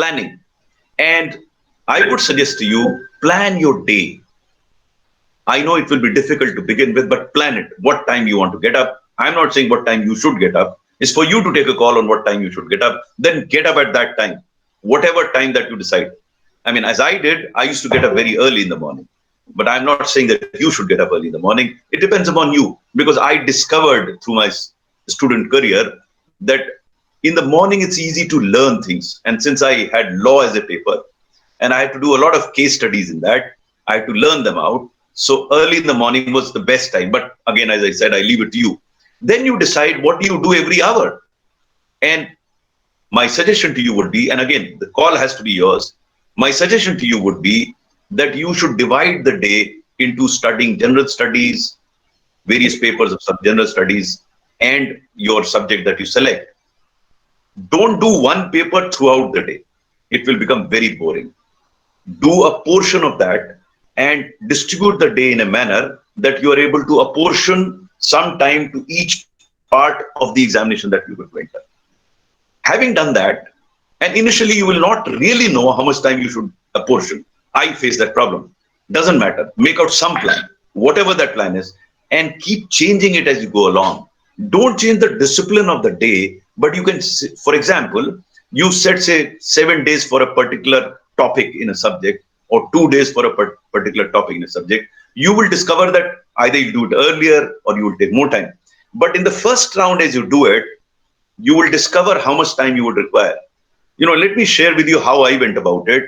planning. And I would suggest to you, plan your day. I know it will be difficult to begin with, but plan it. What time you want to get up. I'm not saying what time you should get up. It's for you to take a call on what time you should get up. Then get up at that time, whatever time that you decide. I mean, as I did, I used to get up very early in the morning. But I'm not saying that you should get up early in the morning. It depends upon you, because I discovered through my student career that in the morning it's easy to learn things. And since I had law as a paper and I had to do a lot of case studies in that, I had to learn them out. So early in the morning was the best time. But again, as I said, I leave it to you. Then you decide what do you do every hour. And my suggestion to you would be, and again, the call has to be yours. My suggestion to you would be that you should divide the day into studying general studies, various papers of general studies, and your subject that you select. Don't do one paper throughout the day. It will become very boring. Do a portion of that and distribute the day in a manner that you are able to apportion some time to each part of the examination that you will enter. Having done that, and initially you will not really know how much time you should apportion. I face that problem. Doesn't matter. Make out some plan, whatever that plan is, and keep changing it as you go along. Don't change the discipline of the day, but you can, for example, you set, say, 7 days for a particular topic in a subject, or 2 days for a particular topic in a subject. You will discover that either you do it earlier or you will take more time. But in the first round, as you do it, you will discover how much time you would require. Let me share with you how I went about it.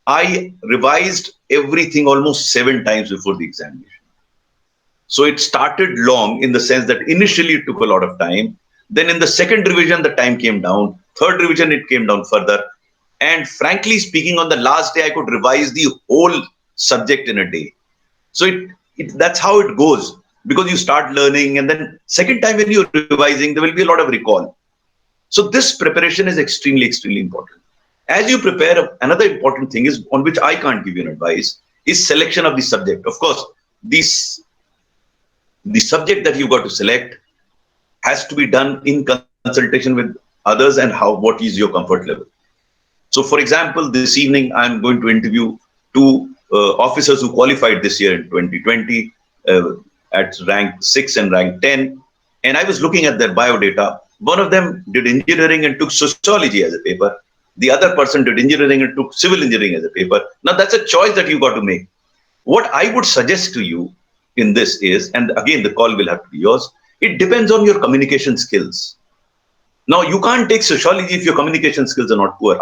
I revised everything almost 7 times before the examination. So it started long in the sense that initially it took a lot of time. Then in the second revision, the time came down. Third revision, it came down further. And frankly speaking, on the last day, I could revise the whole subject in a day. So that's how it goes, because you start learning, and then second time when you're revising, there will be a lot of recall. So this preparation is extremely, extremely important. As you prepare, another important thing is, on which I can't give you an advice, is selection of the subject. Of course, the subject that you got to select has to be done in consultation with others and what is your comfort level. So for example, this evening, I'm going to interview 2 officers who qualified this year in 2020 at rank 6 and rank 10. And I was looking at their biodata. One of them did engineering and took sociology as a paper. The other person did engineering and took civil engineering as a paper. Now that's a choice that you got to make. What I would suggest to you in this is, and again, the call will have to be yours, it depends on your communication skills. Now you can't take sociology if your communication skills are not poor.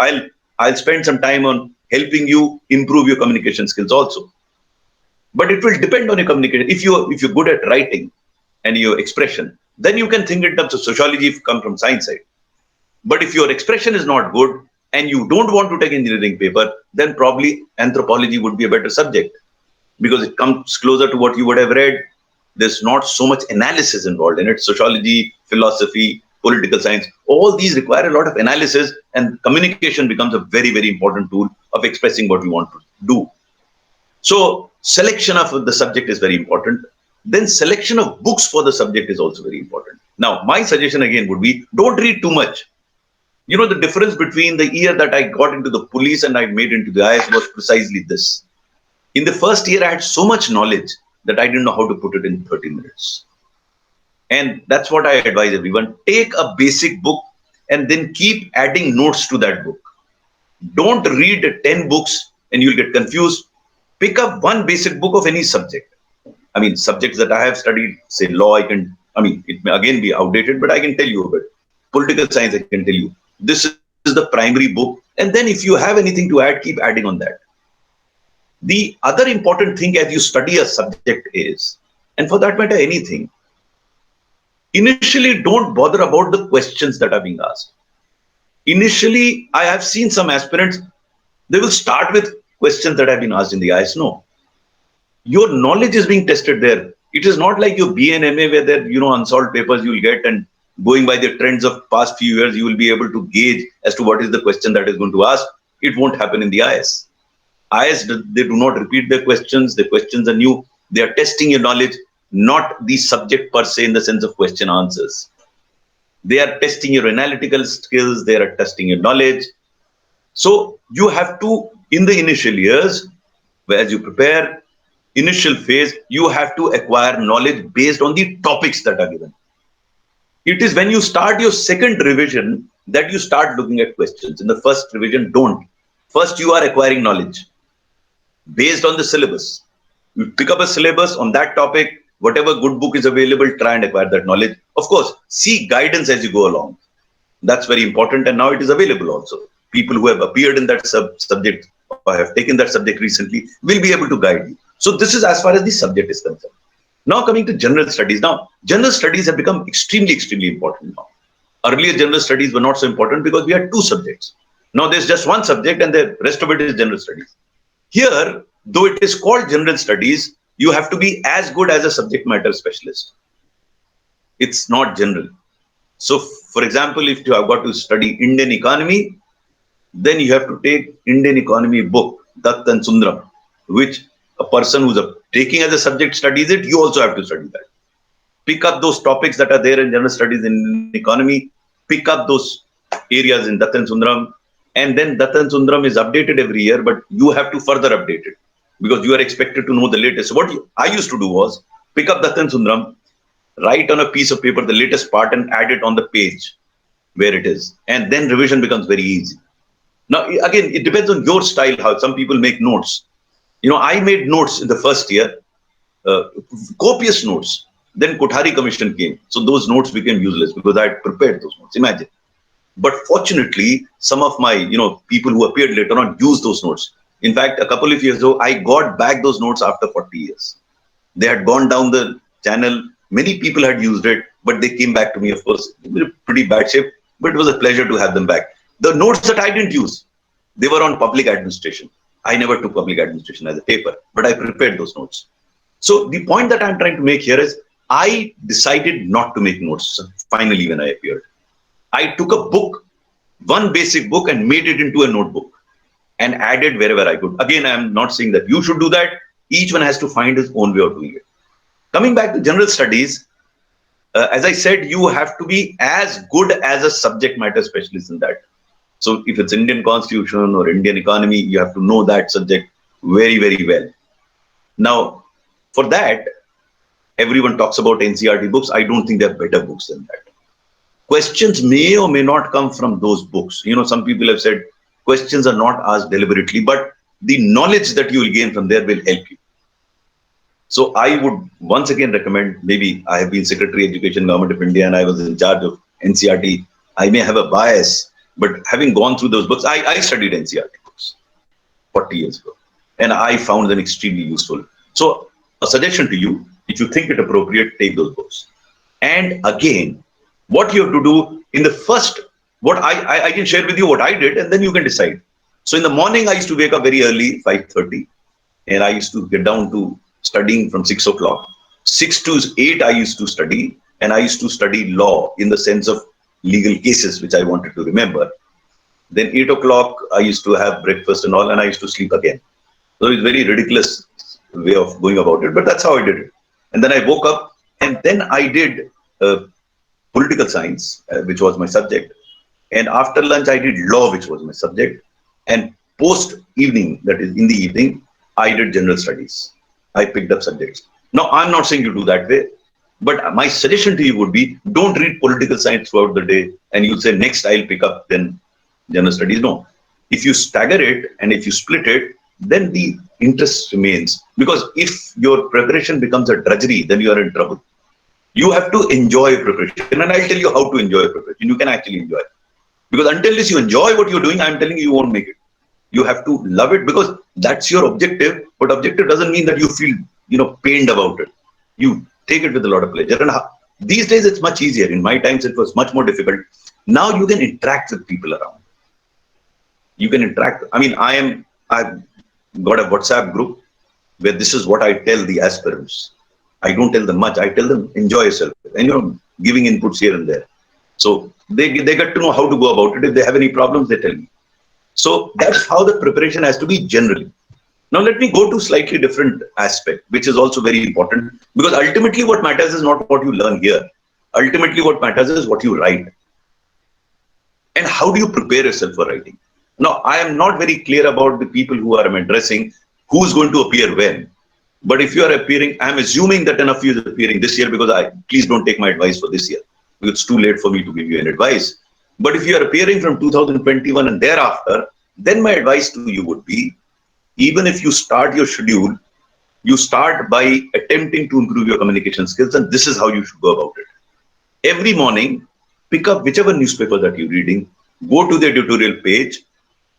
I'll spend some time on helping you improve your communication skills also. But it will depend on your communication. If you're good at writing and your expression, then you can think in terms of sociology if you come from science side. But if your expression is not good and you don't want to take engineering paper, then probably anthropology would be a better subject, because it comes closer to what you would have read. There's not so much analysis involved in it. Sociology, philosophy, political science, all these require a lot of analysis, and communication becomes a very, very important tool of expressing what you want to do. So selection of the subject is very important. Then selection of books for the subject is also very important. Now, my suggestion again would be, don't read too much. The difference between the year that I got into the police and I made into the IS was precisely this. In the first year, I had so much knowledge that I didn't know how to put it in 30 minutes. And that's what I advise everyone. Take a basic book and then keep adding notes to that book. Don't read 10 books and you'll get confused. Pick up one basic book of any subject. I mean, subjects that I have studied, say law, it may again be outdated, but I can tell you a bit. Political science, I can tell you. This is the primary book. And then if you have anything to add, keep adding on that. The other important thing as you study a subject is, and for that matter, anything, initially don't bother about the questions that are being asked. Initially, I have seen some aspirants, they will start with questions that have been asked in the IS. No. Your knowledge is being tested there. It is not like your BA and MA where there, unsolved papers you will get, and going by the trends of past few years, you will be able to gauge as to what is the question that is going to ask. It won't happen in the IS. IS, they do not repeat their questions. The questions are new. They are testing your knowledge, not the subject per se in the sense of question answers. They are testing your analytical skills. They are testing your knowledge. So you have to, in the initial years, as you prepare, initial phase, you have to acquire knowledge based on the topics that are given. It is when you start your second revision that you start looking at questions. In the first revision, don't. First, you are acquiring knowledge based on the syllabus. You pick up a syllabus on that topic, whatever good book is available, try and acquire that knowledge. Of course, seek guidance as you go along. That's very important, and now it is available also. People who have appeared in that subject or have taken that subject recently will be able to guide you. So this is as far as the subject is concerned. Now coming to general studies. Now, general studies have become extremely, extremely important now. Earlier, general studies were not so important because we had two subjects. Now there's just one subject and the rest of it is general studies. Here, though it is called general studies, you have to be as good as a subject matter specialist. It's not general. So, for example, if you have got to study Indian economy, then you have to take Indian economy book, Dutt and Sundram, which a person who's taking as a subject studies it, you also have to study that. Pick up those topics that are there in general studies in economy, pick up those areas in Dutt and Sundram, and then Dutt and Sundram is updated every year, but you have to further update it because you are expected to know the latest. So what I used to do was pick up Dutt and Sundram, write on a piece of paper the latest part and add it on the page where it is. And then revision becomes very easy. Now, again, it depends on your style, how some people make notes. I made notes in the first year, copious notes. Then Kothari Commission came. So those notes became useless because I had prepared those notes. Imagine. But fortunately, some of my, people who appeared later on used those notes. In fact, a couple of years ago, I got back those notes after 40 years. They had gone down the channel. Many people had used it, but they came back to me, of course, in pretty bad shape. But it was a pleasure to have them back. The notes that I didn't use, they were on public administration. I never took public administration as a paper, but I prepared those notes. So the point that I'm trying to make here is I decided not to make notes finally when I appeared. I took a book, one basic book, and made it into a notebook and added wherever I could. Again, I'm not saying that you should do that. Each one has to find his own way of doing it. Coming back to general studies, as I said, you have to be as good as a subject matter specialist in that. So if it's Indian Constitution or Indian economy, you have to know that subject very, very well. Now, for that, everyone talks about NCERT books. I don't think there are better books than that. Questions may or may not come from those books. Some people have said questions are not asked deliberately, but the knowledge that you will gain from there will help you. So I would once again recommend, maybe I have been Secretary Education, Government of India, and I was in charge of NCERT. I may have a bias, but having gone through those books, I studied NCERT books 40 years ago, and I found them extremely useful. So a suggestion to you, if you think it appropriate, take those books. And again, what you have to do in the first, what I can share with you what I did, and then you can decide. So in the morning, I used to wake up very early, 5:30, and I used to get down to studying from 6 o'clock. 6 to 8, I used to study, and I used to study law in the sense of legal cases, which I wanted to remember. Then 8 o'clock, I used to have breakfast and all, and I used to sleep again. So it's a very ridiculous way of going about it, but that's how I did it. And then I woke up, and then I did political science, which was my subject. And after lunch, I did law, which was my subject. And post evening, that is in the evening, I did general studies. I picked up subjects. Now, I'm not saying you do that way, but my suggestion to you would be, don't read political science throughout the day and you'll say, next I'll pick up then general studies. No. If you stagger it and if you split it, then the interest remains. Because if your preparation becomes a drudgery, then you are in trouble. You have to enjoy preparation. And I'll tell you how to enjoy preparation. You can actually enjoy it. Because until you enjoy what you're doing, I'm telling you, you won't make it. You have to love it because that's your objective. But objective doesn't mean that you feel, pained about it. You take it with a lot of pleasure. And these days, it's much easier. In my times, it was much more difficult. Now you can interact with people around. You can interact. I mean, I've got a WhatsApp group where this is what I tell the aspirants. I don't tell them much. I tell them, enjoy yourself. And, giving inputs here and there. So they get to know how to go about it. If they have any problems, they tell me. So that's how the preparation has to be generally. Now let me go to slightly different aspect, which is also very important, because ultimately what matters is not what you learn here. Ultimately what matters is what you write. And how do you prepare yourself for writing? Now, I am not very clear about the people who I am addressing, who's going to appear when. But if you are appearing, I'm assuming that enough of you is appearing this year, because please don't take my advice for this year, because it's too late for me to give you an advice. But if you are appearing from 2021 and thereafter, then my advice to you would be, even if you start your schedule, you start by attempting to improve your communication skills, and this is how you should go about it. Every morning, pick up whichever newspaper that you're reading, go to the editorial page,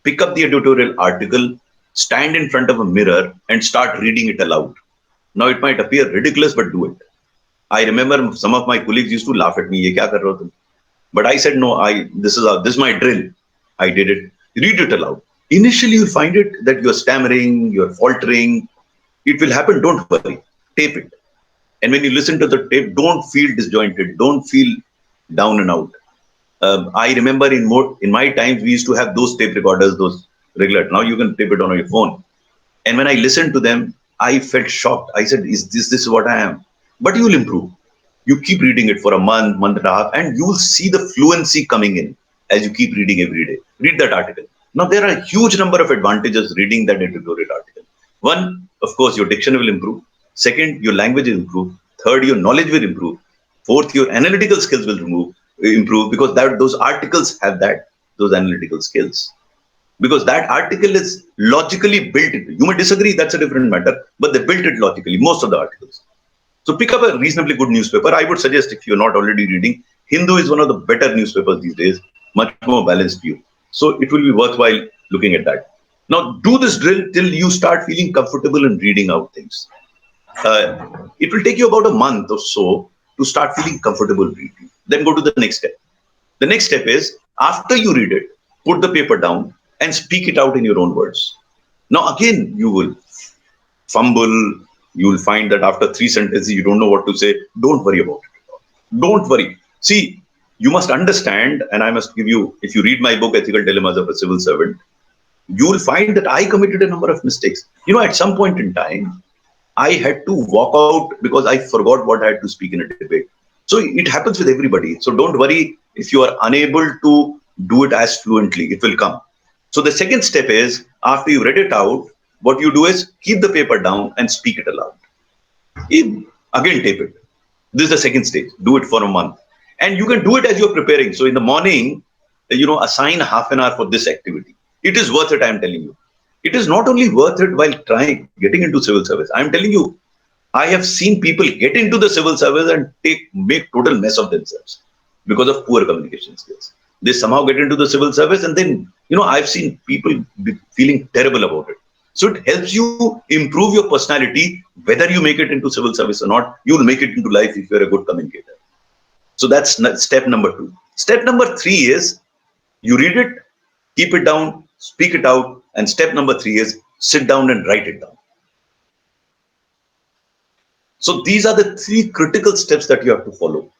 pick up the editorial article, stand in front of a mirror and start reading it aloud. Now, it might appear ridiculous, but do it. I remember some of my colleagues used to laugh at me, "Ye kya kar rahe ho tum?" But I said, no, this is my drill. I did it. Read it aloud. Initially, you'll find it that you're stammering, you're faltering. It will happen. Don't worry. Tape it. And when you listen to the tape, don't feel disjointed. Don't feel down and out. I remember in my times, we used to have those tape recorders, those regular. Now you can tape it on your phone. And when I listened to them, I felt shocked. I said, "Is this what I am?" But you will improve. You keep reading it for a month, month and a half, and you will see the fluency coming in as you keep reading every day. Read that article. Now, there are a huge number of advantages reading that editorial article. One, of course, your diction will improve. Second, your language will improve. Third, your knowledge will improve. Fourth, your analytical skills will improve, because those articles have those analytical skills. Because that article is logically built. You may disagree, that's a different matter, but they built it logically, most of the articles. So pick up a reasonably good newspaper. I would suggest, if you're not already reading, Hindu is one of the better newspapers these days, much more balanced view. So it will be worthwhile looking at that. Now, do this drill till you start feeling comfortable in reading out things. It will take you about a month or so to start feeling comfortable reading. Then go to the next step. The next step is, after you read it, put the paper down and speak it out in your own words. Now, again, you will fumble. You will find that after 3 sentences, you don't know what to say. Don't worry about it. Don't worry. See, you must understand, and I must give you, if you read my book, Ethical Dilemmas of a Civil Servant, you will find that I committed a number of mistakes. At some point in time, I had to walk out because I forgot what I had to speak in a debate. So it happens with everybody. So don't worry if you are unable to do it as fluently. It will come. So the second step is, after you read it out, what you do is keep the paper down and speak it aloud. Again, tape it. This is the second stage. Do it for a month. And you can do it as you're preparing. So in the morning, assign half an hour for this activity. It is worth it, I am telling you. It is not only worth it while getting into civil service. I am telling you, I have seen people get into the civil service and make total mess of themselves because of poor communication skills. They somehow get into the civil service, and then, I've seen people feeling terrible about it. So it helps you improve your personality, whether you make it into civil service or not. You will make it into life if you're a good communicator. So that's step number 2. Step number 3 is, you read it, keep it down, speak it out. And step number 3 is, sit down and write it down. So these are the 3 critical steps that you have to follow.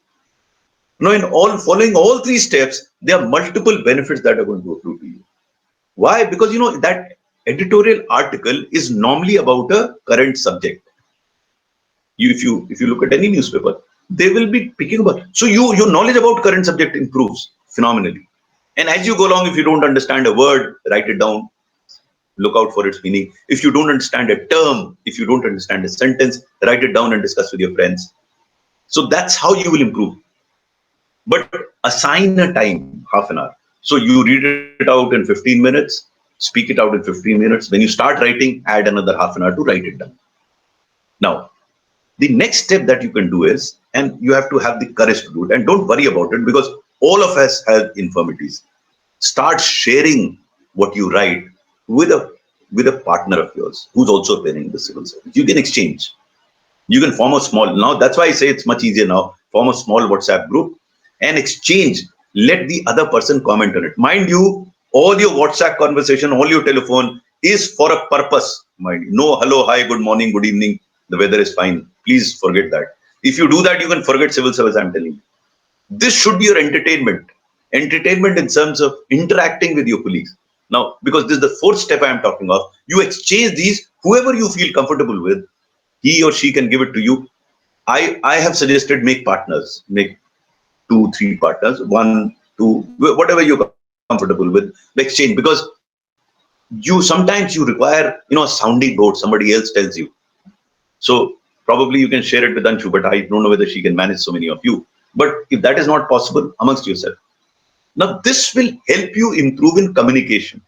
Now, in following all 3 steps, there are multiple benefits that are going to accrue to you. Why? Because that editorial article is normally about a current subject. If you look at any newspaper, they will be picking about. So your knowledge about current subject improves phenomenally. And as you go along, if you don't understand a word, write it down. Look out for its meaning. If you don't understand a term, if you don't understand a sentence, write it down and discuss with your friends. So that's how you will improve. But assign a time, half an hour. So you read it out in 15 minutes, speak it out in 15 minutes. When you start writing, add another half an hour to write it down. Now, the next step that you can do is, and you have to have the courage to do it, and don't worry about it, because all of us have infirmities. Start sharing what you write with a partner of yours who's also appearing in the civil service. You can exchange. You can form a small, now that's why I say it's much easier now, form a small WhatsApp group and exchange. Let the other person comment on it. Mind you, all your WhatsApp conversation, all your telephone is for a purpose. Mind you. No hello, hi, good morning, good evening, the weather is fine. Please forget that. If you do that, you can forget civil service, I'm telling you. This should be your entertainment. Entertainment in terms of interacting with your colleagues. Now, because this is the 4th step I am talking of, you exchange these, whoever you feel comfortable with, he or she can give it to you. I have suggested make partners, make 2, 3 partners, 1, 2, whatever you're comfortable with, exchange. Because Sometimes you require, a sounding board, somebody else tells you. So probably you can share it with Anshu, but I don't know whether she can manage so many of you. But if that is not possible, amongst yourself. Now this will help you improve in communication,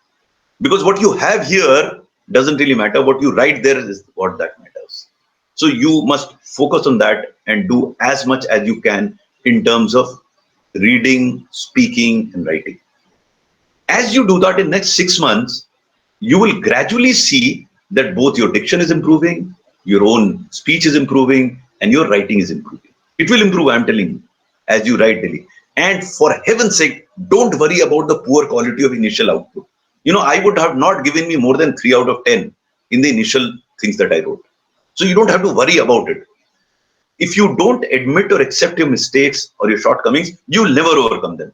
because what you have here doesn't really matter. What you write there is what that matters. So you must focus on that and do as much as you can in terms of reading, speaking, and writing. As you do that in next 6 months, you will gradually see that both your diction is improving, your own speech is improving, and your writing is improving. It will improve, I'm telling you, as you write daily. And for heaven's sake, don't worry about the poor quality of initial output. I would have not given me more than 3 out of 10 in the initial things that I wrote. So you don't have to worry about it. If you don't admit or accept your mistakes or your shortcomings, you'll never overcome them.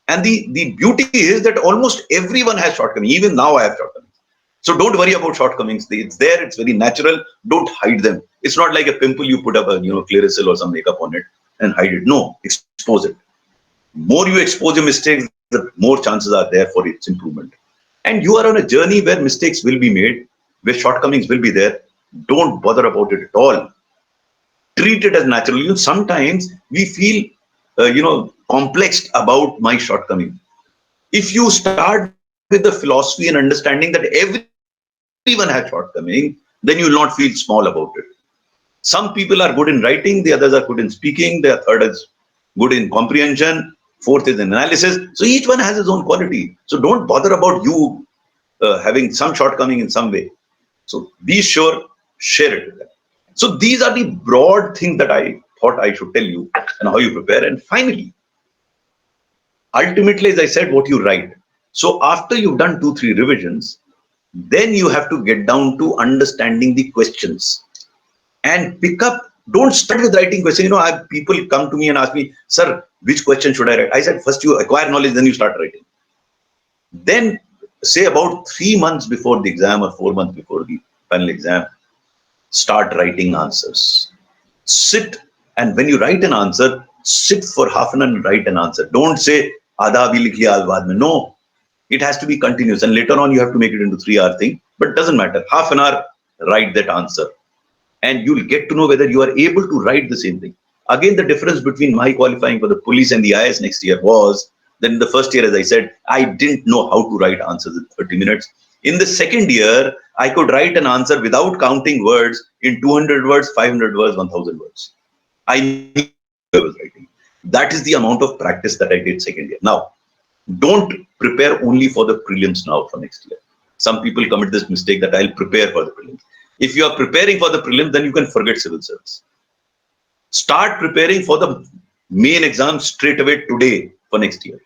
And the beauty is that almost everyone has shortcomings. Even now I have shortcomings. So don't worry about shortcomings. It's there. It's very natural. Don't hide them. It's not like a pimple you put up a Clearasil or some makeup on it and hide it. No, expose it. More you expose your mistakes, the more chances are there for its improvement. And you are on a journey where mistakes will be made, where shortcomings will be there. Don't bother about it at all. Treat it as natural. Sometimes we feel, complexed about my shortcoming. If you start with the philosophy and understanding that everyone has shortcoming, then you will not feel small about it. Some people are good in writing, the others are good in speaking, the third is good in comprehension, fourth is in analysis. So each one has his own quality. So don't bother about you having some shortcoming in some way. So be sure, share it with them. So these are the broad things that I thought I should tell you and how you prepare. And finally, ultimately, as I said, what you write. So after you've done 2-3 revisions, then you have to get down to understanding the questions and pick up. Don't start with writing questions. People come to me and ask me, sir, which question should I write? I said, first you acquire knowledge, then you start writing. Then say about 3 months before the exam or 4 months before the final exam, start writing answers. Sit, and when you write an answer, sit for half an hour and write an answer. Don't say, Adha abhi likh liya, baad mein. No, it has to be continuous. And later on, you have to make it into 3-hour thing. But it doesn't matter. Half an hour, write that answer. And you'll get to know whether you are able to write the same thing. Again, the difference between my qualifying for the police and the IAS next year was that in the first year, as I said, I didn't know how to write answers in 30 minutes. In the second year, I could write an answer without counting words in 200 words, 500 words, 1000 words. I knew I was writing. That is the amount of practice that I did second year. Now, don't prepare only for the prelims now for next year. Some people commit this mistake that I'll prepare for the prelims. If you are preparing for the prelims, then you can forget civil service. Start preparing for the main exam straight away today for next year.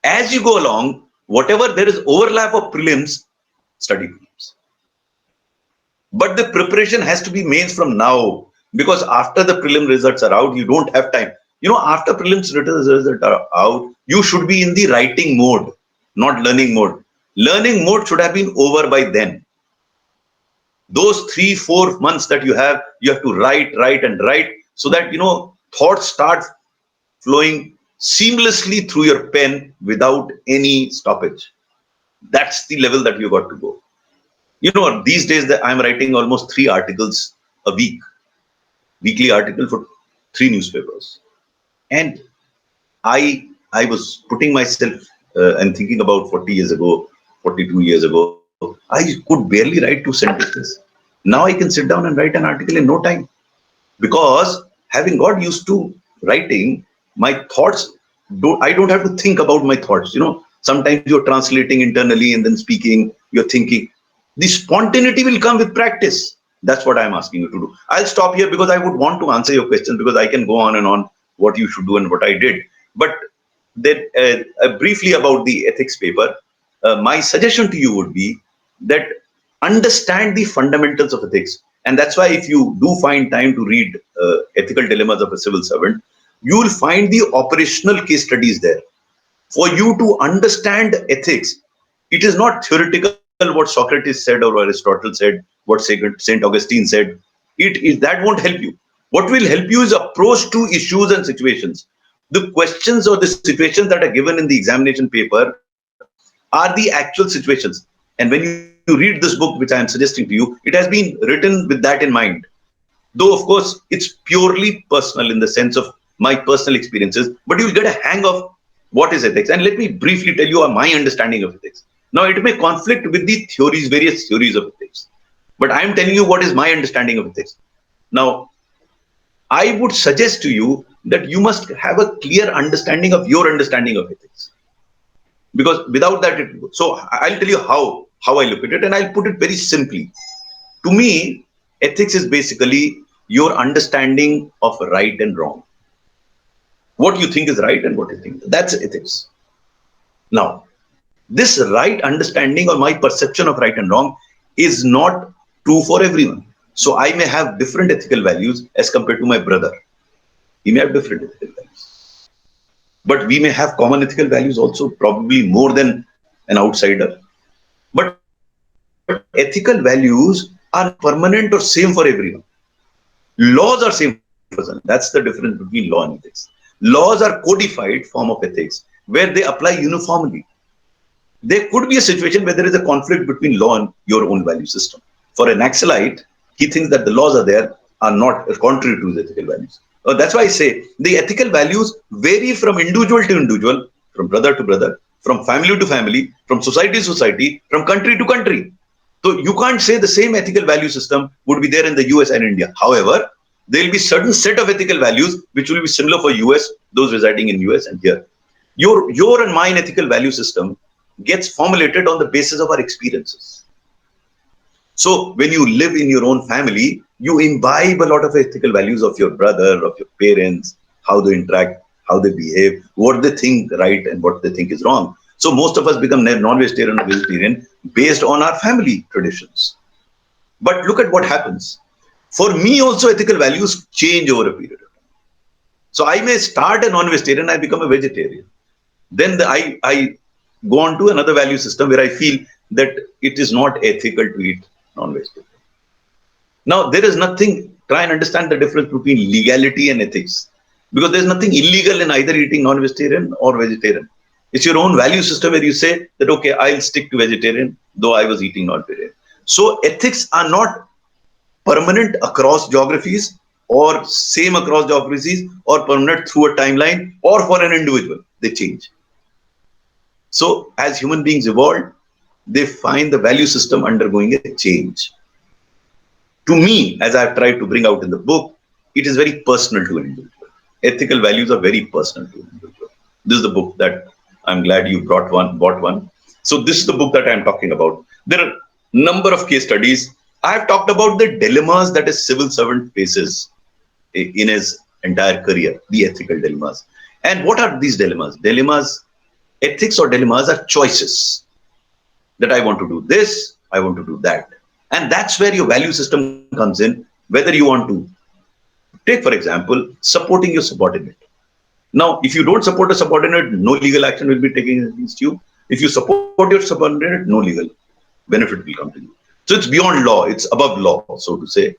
As you go along, whatever there is overlap of prelims, study prelims. But the preparation has to be mains from now, because after the prelim results are out, you don't have time. After prelims results are out, you should be in the writing mode, not learning mode. Learning mode should have been over by then. Those 3-4 months that you have to write so that, thoughts start flowing seamlessly through your pen without any stoppage. That's the level that you got to go. These days that I'm writing almost 3 articles a week, weekly article for 3 newspapers. And I was putting myself and thinking about 40 years ago, 42 years ago, I could barely write 2 sentences. Now I can sit down and write an article in no time, because having got used to writing, my thoughts, I don't have to think about my thoughts. Sometimes you're translating internally and then speaking, you're thinking. The spontaneity will come with practice. That's what I'm asking you to do. I'll stop here because I would want to answer your questions, because I can go on and on what you should do and what I did. But then briefly about the ethics paper, my suggestion to you would be that understand the fundamentals of ethics. And that's why if you do find time to read Ethical Dilemmas of a Civil Servant, you will find the operational case studies there. For you to understand ethics, it is not theoretical what Socrates said or Aristotle said, what St. Augustine said. That won't help you. What will help you is approach to issues and situations. The questions or the situations that are given in the examination paper are the actual situations. And when you read this book, which I am suggesting to you, it has been written with that in mind. Though, of course, it's purely personal in the sense of my personal experiences, but you'll get a hang of what is ethics. And let me briefly tell you my understanding of ethics. Now, it may conflict with the theories, various theories of ethics, but I am telling you what is my understanding of ethics. Now, I would suggest to you that you must have a clear understanding of your understanding of ethics. Because without that, so I'll tell you how I look at it, and I'll put it very simply. To me, ethics is basically your understanding of right and wrong. What you think is right and what you think. That's ethics. Now, this right understanding or my perception of right and wrong is not true for everyone. So I may have different ethical values as compared to my brother. He may have different ethical values. But we may have common ethical values also, probably more than an outsider. But ethical values are permanent or same for everyone. Laws are same for everyone. That's the difference between law and ethics. Laws are codified form of ethics where they apply uniformly. There could be a situation where there is a conflict between law and your own value system. For an Naxalite, he thinks that the laws are not contrary to his ethical values. That's why I say the ethical values vary from individual to individual, from brother to brother, from family to family, from society to society, from country to country. So you can't say the same ethical value system would be there in the US and India. However, there will be certain set of ethical values which will be similar for US, those residing in US and here. Your and mine ethical value system gets formulated on the basis of our experiences. So when you live in your own family, you imbibe a lot of ethical values of your brother, of your parents, how they interact, how they behave, what they think right and what they think is wrong. So most of us become non-vegetarian or vegetarian based on our family traditions. But look at what happens. For me also ethical values change over a period of time. So I may start a non-vegetarian, I become a vegetarian. Then I go on to another value system where I feel that it is not ethical to eat non-vegetarian. Now, there is nothing, try and understand the difference between legality and ethics. Because there's nothing illegal in either eating non-vegetarian or vegetarian. It's your own value system where you say that, okay, I'll stick to vegetarian, though I was eating non-vegetarian. So ethics are not permanent across geographies or same across geographies or permanent through a timeline or for an individual. They change. So as human beings evolve, they find the value system undergoing a change. To me, as I've tried to bring out in the book, it is very personal to an individual. Ethical values are very personal to an individual. This is the book that I'm glad you bought one. So this is the book that I'm talking about. There are a number of case studies. I have talked about the dilemmas that a civil servant faces in his entire career, the ethical dilemmas. And what are these dilemmas? Ethics or dilemmas are choices. That I want to do this, I want to do that. And that's where your value system comes in, whether you want to take, for example, supporting your subordinate. Now, if you don't support a subordinate, no legal action will be taken against you. If you support your subordinate, no legal benefit will come to you. So it's beyond law, it's above law, so to say.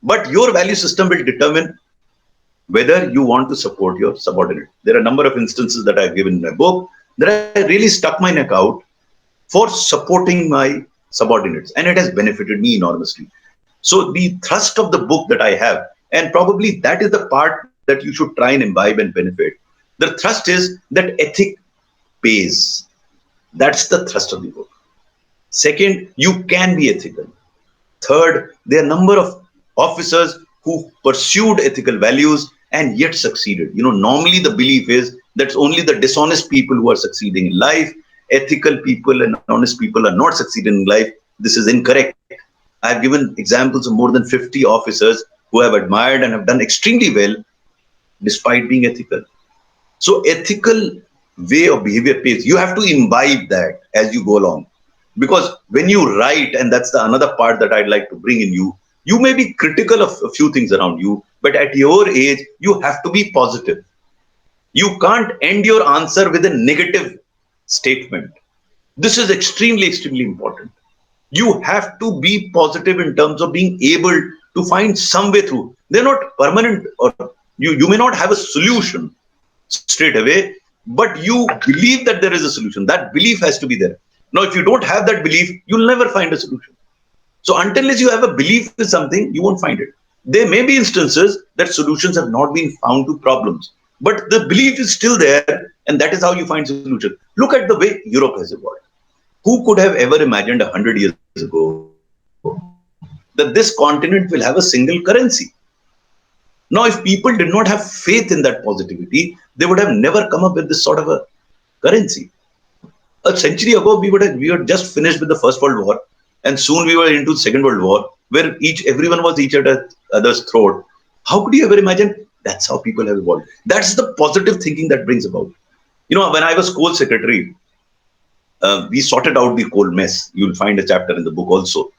But your value system will determine whether you want to support your subordinate. There are a number of instances that I've given in my book that I really stuck my neck out for supporting my subordinates, and it has benefited me enormously. So the thrust of the book that I have, and probably that is the part that you should try and imbibe and benefit. The thrust is that ethic pays. That's the thrust of the book. Second, you can be ethical. Third, there are a number of officers who pursued ethical values and yet succeeded. Normally the belief is that only the dishonest people who are succeeding in life, ethical people and honest people are not succeeding in life. This is incorrect. I've given examples of more than 50 officers who have admired and have done extremely well despite being ethical. So ethical way of behavior pays. You have to imbibe that as you go along. Because when you write, and that's another part that I'd like to bring in you, you may be critical of a few things around you, but at your age, you have to be positive. You can't end your answer with a negative statement. This is extremely, extremely important. You have to be positive in terms of being able to find some way through. They're not permanent, or you may not have a solution straight away, but you believe that there is a solution. That belief has to be there. Now, if you don't have that belief, you'll never find a solution. So until you have a belief in something, you won't find it. There may be instances that solutions have not been found to problems, but the belief is still there, and that is how you find solutions. Look at the way Europe has evolved. Who could have ever imagined 100 years ago that this continent will have a single currency? Now, if people did not have faith in that positivity, they would have never come up with this sort of a currency. A century ago, we were just finished with the First World War, and soon we were into the Second World War, where everyone was each other's throat. How could you ever imagine? That's how people have evolved. That's the positive thinking that brings about. When I was coal secretary, we sorted out the coal mess. You'll find a chapter in the book also.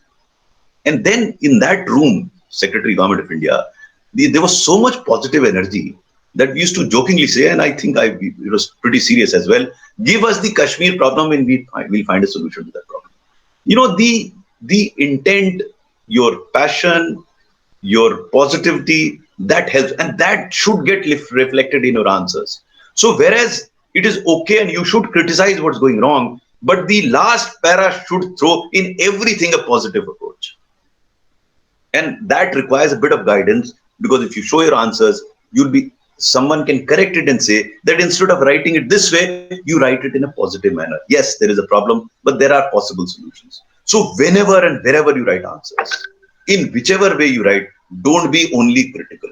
And then in that room, Secretary Government of India, there was so much positive energy that we used to jokingly say, and I think it was pretty serious as well, give us the Kashmir problem and we'll find a solution to that problem. The intent, your passion, your positivity, that helps, and that should get reflected in your answers. So whereas it is okay and you should criticize what's going wrong, but the last para should throw in everything a positive approach. And that requires a bit of guidance, because if you show your answers, someone can correct it and say that instead of writing it this way, you write it in a positive manner. Yes, there is a problem, but there are possible solutions. So whenever and wherever you write answers, in whichever way you write, don't be only critical.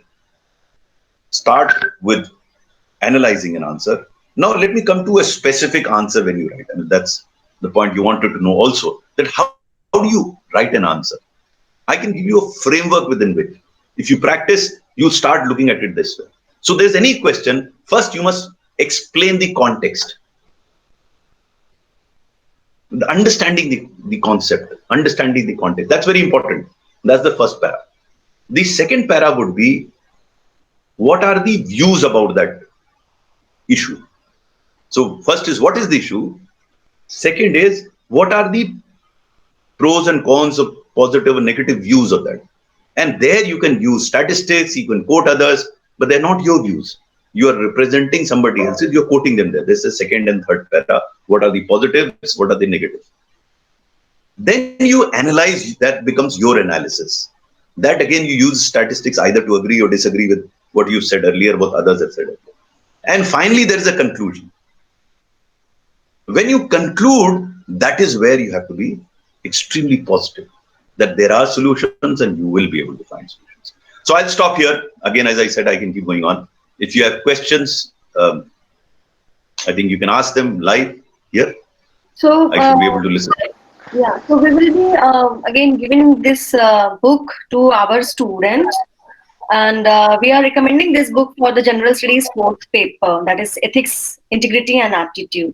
Start with analyzing an answer. Now let me come to a specific answer when you write. And that's the point you wanted to know also, that how do you write an answer? I can give you a framework within which, if you practice, you start looking at it this way. So there's any question, first you must explain the context. Understanding the concept, understanding the context. That's very important. That's the first para. The second para would be, what are the views about that issue? So first is, what is the issue? Second is, what are the pros and cons of positive and negative views of that? And there you can use statistics, you can quote others, but they're not your views. You are representing somebody else's, you're quoting them there. This is second and third para. What are the positives? What are the negatives? Then you analyze, that becomes your analysis. That again, you use statistics either to agree or disagree with what you said earlier, what others have said earlier. And finally, there is a conclusion. When you conclude, that is where you have to be extremely positive, that there are solutions and you will be able to find solutions. So I'll stop here. Again, as I said, I can keep going on. If you have questions, I think you can ask them live here. So I should be able to listen. Yeah, so we will be again giving this book to our students, and we are recommending this book for the General Studies fourth paper, that is Ethics, Integrity and Aptitude.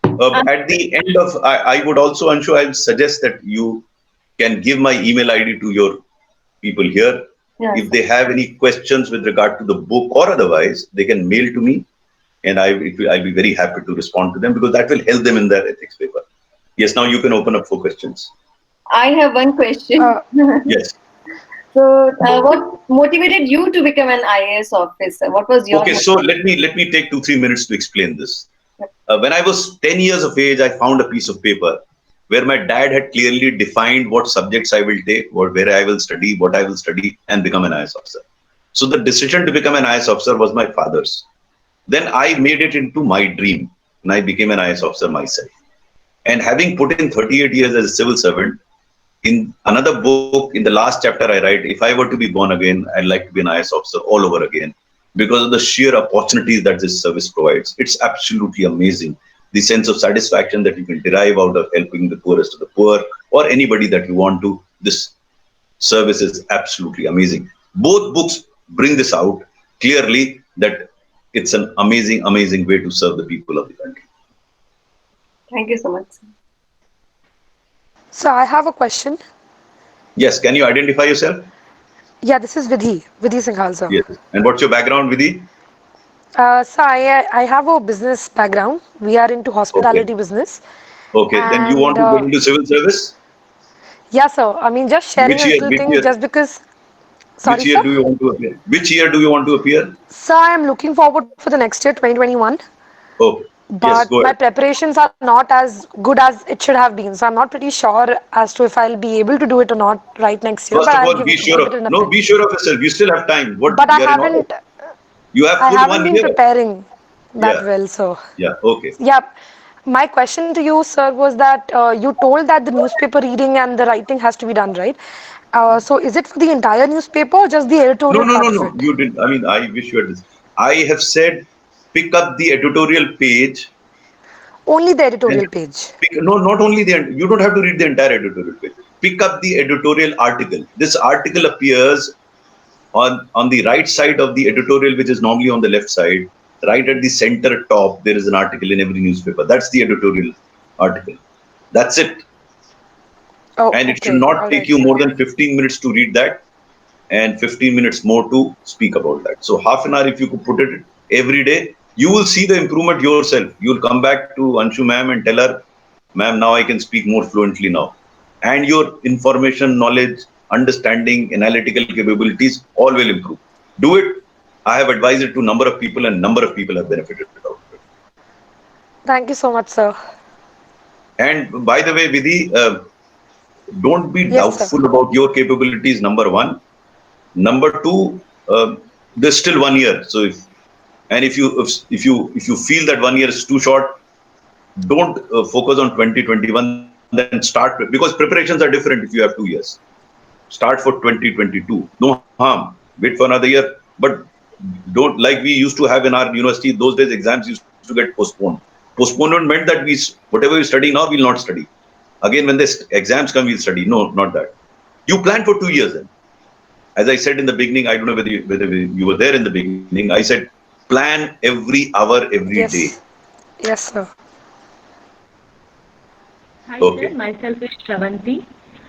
At the end of, I would also, Anshu, I would suggest that you can give my email ID to your people here. Yes. If they have any questions with regard to the book or otherwise, they can mail to me, and I'll be very happy to respond to them, because that will help them in their ethics paper. Yes, now you can open up for questions. I have one question. Yes. So, what motivated you to become an IAS officer? What was your? Okay, so let me take 2-3 minutes to explain this. When I was 10 years of age, I found a piece of paper where my dad had clearly defined what subjects I will take, where I will study, what I will study, and become an IAS officer. So the decision to become an IAS officer was my father's. Then I made it into my dream, and I became an IAS officer myself. And having put in 38 years as a civil servant, in another book, in the last chapter I write, if I were to be born again, I'd like to be an IAS officer all over again, because of the sheer opportunities that this service provides. It's absolutely amazing. The sense of satisfaction that you can derive out of helping the poorest of the poor, or anybody that you want to. This service is absolutely amazing. Both books bring this out clearly, that it's an amazing, amazing way to serve the people of the country. Thank you so much. So I have a question. Yes, can you identify yourself? Yeah, this is Vidhi Singhal, sir. Yes. And what's your background, Vidhi? So I have a business background. We are into hospitality business. Okay, then you want to go into civil service? Yeah, sir. I mean, just sharing Which a year? little thing, just because. Sorry, Which year sir. do you want to appear? Which year do you want to appear? Sir, I am looking forward for the next year, 2021. Okay. Yes, but go my ahead. preparations are not as good as it should have been. So I'm not pretty sure as to if I'll be able to do it or not right next year. First But of I'll all, give be sure give of it an no, attempt. be sure of yourself. You still have time. What But you are in August. You have I full haven't 1 been year. preparing that Yeah, well. So yeah. Okay. yeah, my question to you, sir, was that you told that the newspaper reading and the writing has to be done, right? So is it for the entire newspaper or just the No, editorial no, part no, of no. it? You didn't. I mean, I wish you had this. I have said pick up the editorial page Only the and editorial page. pick, no, not only the. You don't have to read the entire editorial page. Pick up the editorial article. This article appears on the right side of the editorial, which is normally on the left side. Right at the center top, there is an article in every newspaper. That's the editorial article. That's it. Oh, And it should okay. not All take right, you sir. more than 15 minutes to read that and 15 minutes more to speak about that. So half an hour, if you could put it every day, you will see the improvement yourself. You will come back to Anshu ma'am and tell her, ma'am, now I can speak more fluently now. And your information, knowledge, understanding, analytical capabilities all will improve. Do it. I have advised it to a number of people and number of people have benefited out of it. Thank you so much, sir. And by the way, Vidhi, don't be Yes, sir. doubtful about your capabilities, number one. Number two, there's still 1 year. So if you feel that 1 year is too short, don't focus on 2021. Then start because preparations are different if you have 2 years. Start for 2022. No harm. Wait for another year, but don't like we used to have in our university. Those days, exams used to get postponed. Postponement meant that whatever we study now, we'll not study. Again, when the exams come, we'll study. No, not that. You plan for 2 years then. As I said in the beginning, I don't know whether you were there in the beginning. I said, plan every hour, every day. Yes. Yes, sir. Hi sir, Okay. myself is Shravanti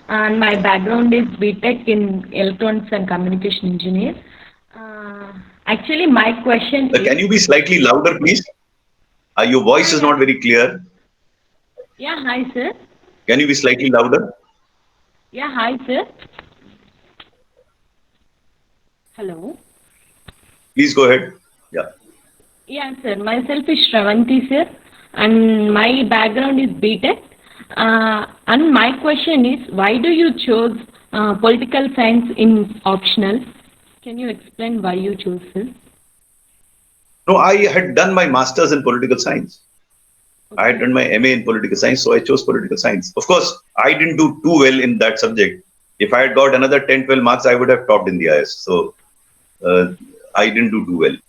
and my background is BTech in Electronics and Communication Engineer. Actually, my question Can is, you be slightly louder, please? Your voice yeah, is yeah, not very clear. yeah, hi sir, Can you be slightly louder? yeah, hi sir, hello, Please go ahead. Yeah. yeah sir, myself is Shravanti sir and my background is BTech and my question is, why do you choose political science in optional? Can you explain why you chose this? No, I had done my master's in political science. I had Okay, done my MA in political science, so I chose political science. Of course, I didn't do too well in that subject. If I had got another 10, 12 marks, I would have topped in the IS. So uh, I didn't do too well in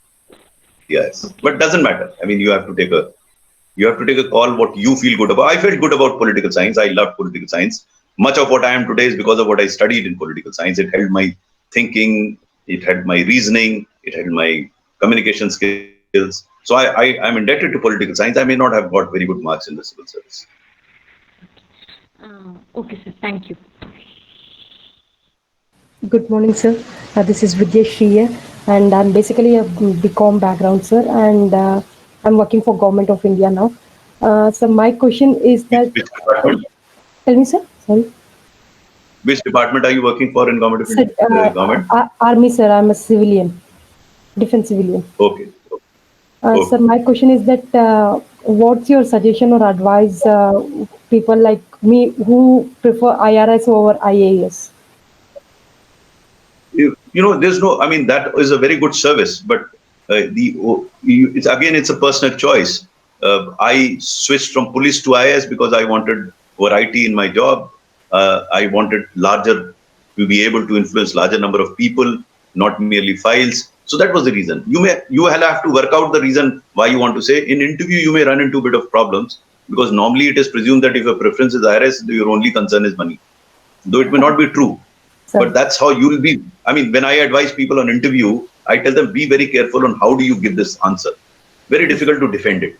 the IS. okay. But doesn't matter. I mean, you have to take a call what you feel good about. I felt good about political science. I loved political science. Much of what I am today is because of what I studied in political science. It held my thinking, it had my reasoning, it had my communication skills. So I'm indebted to political science. I may not have got very good marks in the civil service. Okay, sir. Thank you. Good morning, sir. This is Vidyesh here, and I'm basically a BCom background, sir, and I'm working for Government of India now. So my question is that, Which department? tell me, sir. Sorry, Which department are you working for in government of sir. India? Government? Army, sir. I'm a civilian, defense civilian. Okay. Sir, Okay. my question is that, what's your suggestion or advice, people like me who prefer IRS over IAS? There's no. I mean, that is a very good service, but it's a personal choice. I switched from police to IS because I wanted variety in my job. I wanted larger to be able to influence larger number of people, not merely files. So that was the reason. You will have to work out the reason why you want to say. In interview, you may run into a bit of problems because normally it is presumed that if your preference is IRS, your only concern is money, though it may not be true. Sir, But that's how you'll be. I mean, when I advise people on interview, I tell them be very careful on how do you give this answer. Very difficult to defend it.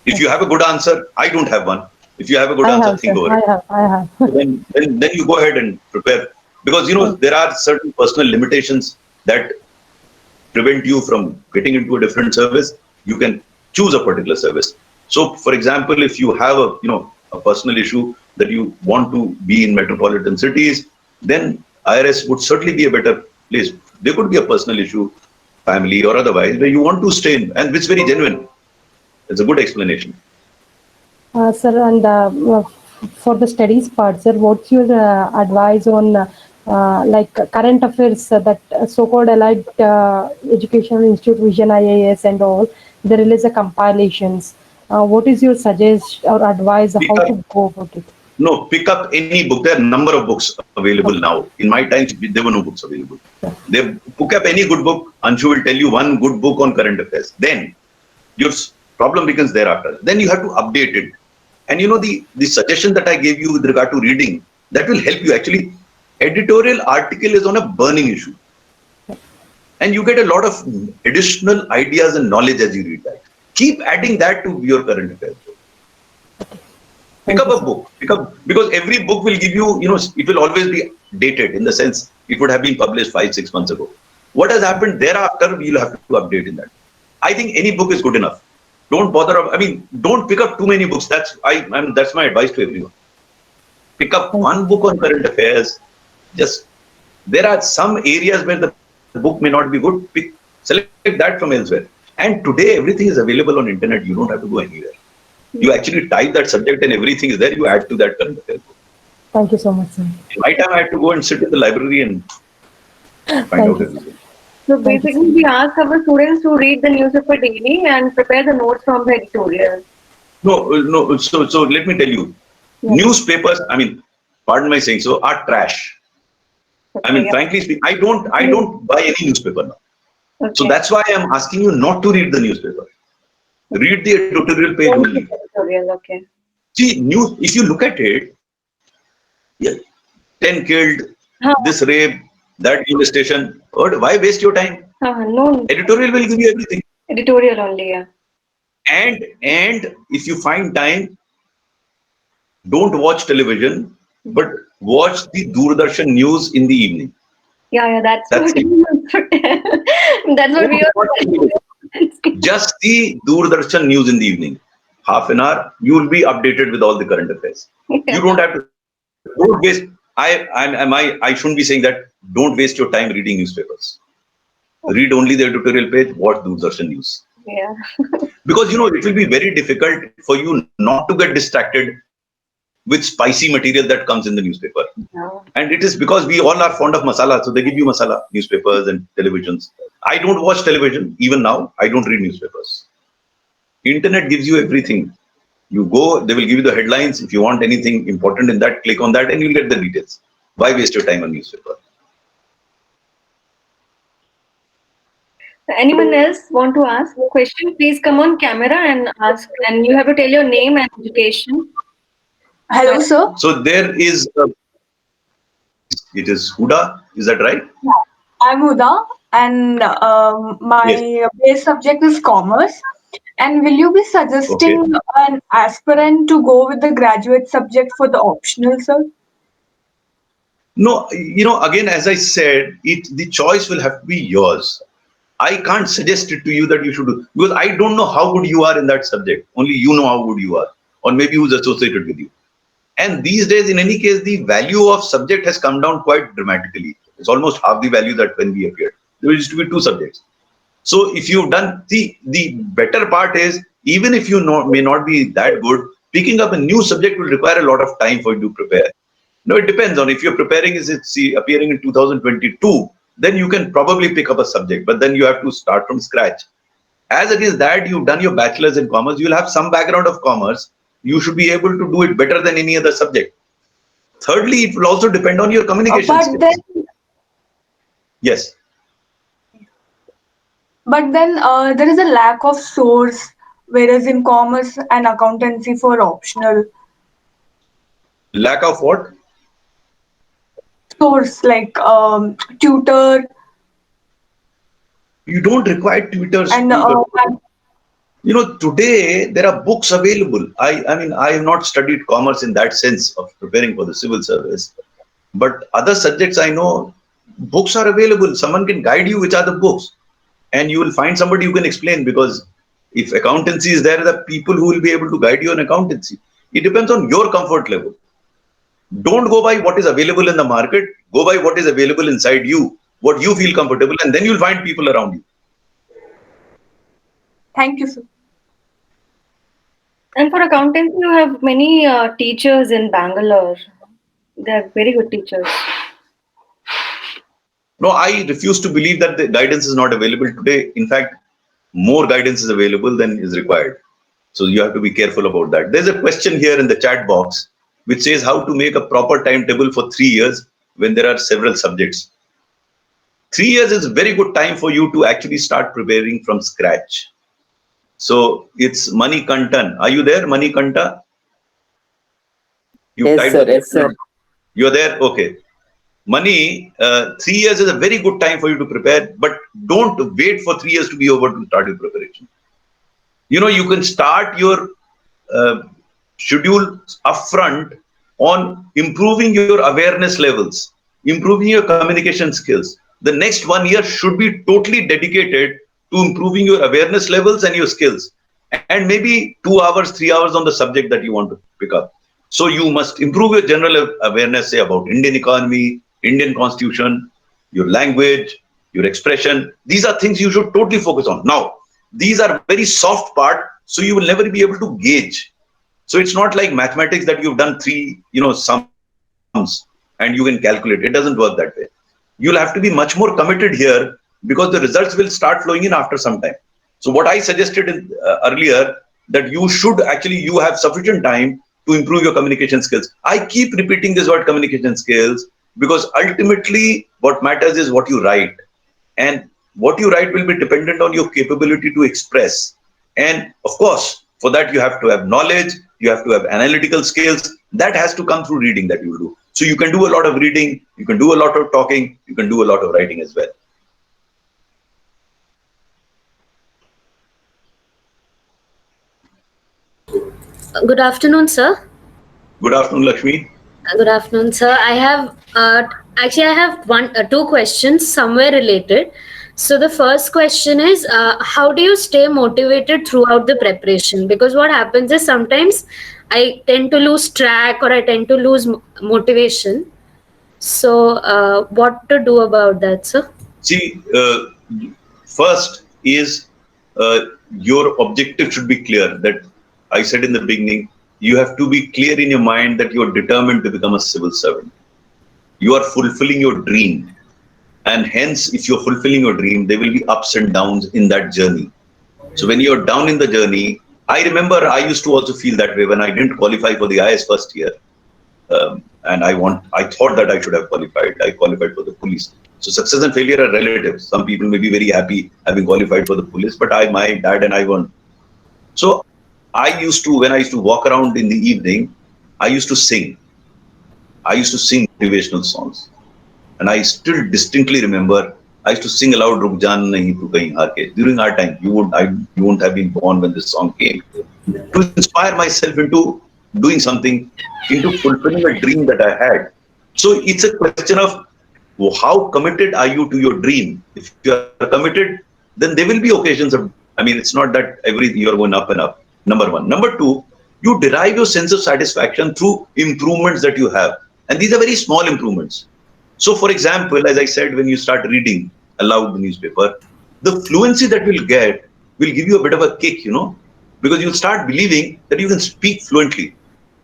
If you have a good answer, I don't have one. If you have a good I answer, have, think sir. over I it. have. I have. Then you go ahead and prepare because there are certain personal limitations that prevent you from getting into a different service. You can choose a particular service. So, for example, if you have a personal issue that you want to be in metropolitan cities, then IRS would certainly be a better place. There could be a personal issue, family or otherwise, where you want to stay in, and which is very genuine. It's a good explanation. Sir, and for the studies part, sir, what's your advice on like current affairs that so-called allied educational institute, Vision IAS and all, they release the compilations. What is your suggest or advice Pick how up, to go about it? no, pick up any book. There are a number of books available now. In my times, there were no books available. They pick up any good book. Anshu will tell you one good book on current affairs. Then your problem begins thereafter. Then you have to update it. And you know, the suggestion that I gave you with regard to reading, that will help you. Actually, editorial article is on a burning issue. And you get a lot of additional ideas and knowledge as you read that. Keep adding that to your current affairs. Pick up a book. Because every book will give you, it will always be dated in the sense it would have been published 5-6 months ago. What has happened thereafter, we'll have to update in that. I think any book is good enough. Don't bother. Don't pick up too many books. That's my advice to everyone. Pick up one book on current affairs. There are some areas where the book may not be good. Select that from elsewhere. And today everything is available on internet. You don't have to go anywhere. You actually type that subject and everything is there. You add to that current affairs book. Thank you so much, sir. In my time, I had to go and sit in the library and find out everything. So basically, we ask our students to read the newspaper daily and prepare the notes from the editorial. No. So let me tell you, newspapers. Pardon my saying so, are trash. Frankly speaking, I don't buy any newspaper now. Okay. So that's why I'm asking you not to read the newspaper. Read the editorial page only. Editorial, okay. See, news. If you look at it, 10 killed, this rape, that police station. Why waste your time? No. Editorial will give you everything. Editorial only, yeah. And if you find time, don't watch television, but watch the Doordarshan news in the evening. Yeah, that's what it. That's what we are. Just the Doordarshan news in the evening. Half an hour, you will be updated with all the current affairs. You don't have to. Don't waste. I shouldn't be saying that. Don't waste your time reading newspapers. Read only the editorial page. Watch Doordarshan news. Yeah. Because it will be very difficult for you not to get distracted with spicy material that comes in the newspaper. Yeah. And it is because we all are fond of masala, so they give you masala newspapers and televisions. I don't watch television even now. I don't read newspapers. Internet gives you everything. You go, they will give you the headlines. If you want anything important in that, click on that and you'll get the details. Why waste your time on newspaper? Anyone else want to ask a question? Please come on camera and ask. And you have to tell your name and education. Hello, sir. So there is, it is Huda, is that right? Yeah. I'm Huda, and my base subject is commerce. And will you be suggesting an aspirant to go with the graduate subject for the optional, sir? No, again, as I said, the choice will have to be yours. I can't suggest it to you that you should do, because I don't know how good you are in that subject. Only you know how good you are, or maybe who's associated with you. And these days, in any case, the value of subject has come down quite dramatically. It's almost half the value that when we appeared. There used to be 2 subjects. So if you've done, the better part is, even if you may not be that good, picking up a new subject will require a lot of time for you to prepare. No, it depends on if you're preparing, appearing in 2022, then you can probably pick up a subject, but then you have to start from scratch. As against that, you've done your bachelor's in commerce, you'll have some background of commerce, you should be able to do it better than any other subject. Thirdly, it will also depend on your communication skills. Yes. But then there is a lack of source, whereas in commerce and accountancy for optional. Lack of what? Source, like tutor. You don't require tutors. And today there are books available. I have not studied commerce in that sense of preparing for the civil service, but other subjects I know, books are available. Someone can guide you which are the books, and you will find somebody who can explain, because if accountancy is there, the people who will be able to guide you on accountancy. It depends on your comfort level. Don't go by what is available in the market. Go by what is available inside you, what you feel comfortable, and then you'll find people around you. Thank you, sir. And for accountancy, you have many teachers in Bangalore. They are very good teachers. No, I refuse to believe that the guidance is not available today. In fact, more guidance is available than is required. So you have to be careful about that. There's a question here in the chat box which says how to make a proper timetable for 3 years when there are several subjects. 3 years is a very good time for you to actually start preparing from scratch. So it's Mani Kantan. Are you there, Mani Kanta? You Yes, typed sir. the Yes, sir. You're there? Okay. Money, 3 years is a very good time for you to prepare, but don't wait for 3 years to be over to start your preparation. You can start your uh, schedule upfront on improving your awareness levels, improving your communication skills. The next 1 year should be totally dedicated to improving your awareness levels and your skills, and maybe 2 hours, 3 hours on the subject that you want to pick up. So you must improve your general awareness, say about Indian economy, Indian constitution, your language, your expression. These are things you should totally focus on. Now, these are very soft part, so you will never be able to gauge. So it's not like mathematics that you've done three, sums and you can calculate. It doesn't work that way. You'll have to be much more committed here because the results will start flowing in after some time. So what I suggested earlier, that you have sufficient time to improve your communication skills. I keep repeating this word communication skills because ultimately what matters is what you write, and what you write will be dependent on your capability to express. And of course, for that you have to have knowledge, you have to have analytical skills. That has to come through reading that you do. So you can do a lot of reading, you can do a lot of talking, you can do a lot of writing as well. Good afternoon, sir. Good afternoon, Lakshmi. Good afternoon, sir. I have two questions somewhere related. So the first question is, how do you stay motivated throughout the preparation? Because what happens is sometimes I tend to lose track or I tend to lose motivation. So what to do about that, sir? See, first is your objective should be clear. That I said in the beginning, you have to be clear in your mind that you are determined to become a civil servant. You are fulfilling your dream. And hence, if you're fulfilling your dream, there will be ups and downs in that journey. So when you're down in the journey, I remember I used to also feel that way when I didn't qualify for the IS first year. And I thought that I should have qualified. I qualified for the police. So success and failure are relative. Some people may be very happy having qualified for the police, but my dad and I weren't. So when I used to walk around in the evening, I used to sing. I used to sing motivational songs. And I still distinctly remember I used to sing aloud Ruk Jaan Nahi Tu Kahin Haar Ke. During our time, you wouldn't have been born when this song came. To inspire myself into doing something, into fulfilling a dream that I had. So it's a question of how committed are you to your dream? If you are committed, then there will be occasions of, it's not that every year going up and up. Number one. Number two, you derive your sense of satisfaction through improvements that you have. And these are very small improvements. So, for example, as I said, when you start reading aloud the newspaper, the fluency that you'll get will give you a bit of a kick, because you'll start believing that you can speak fluently,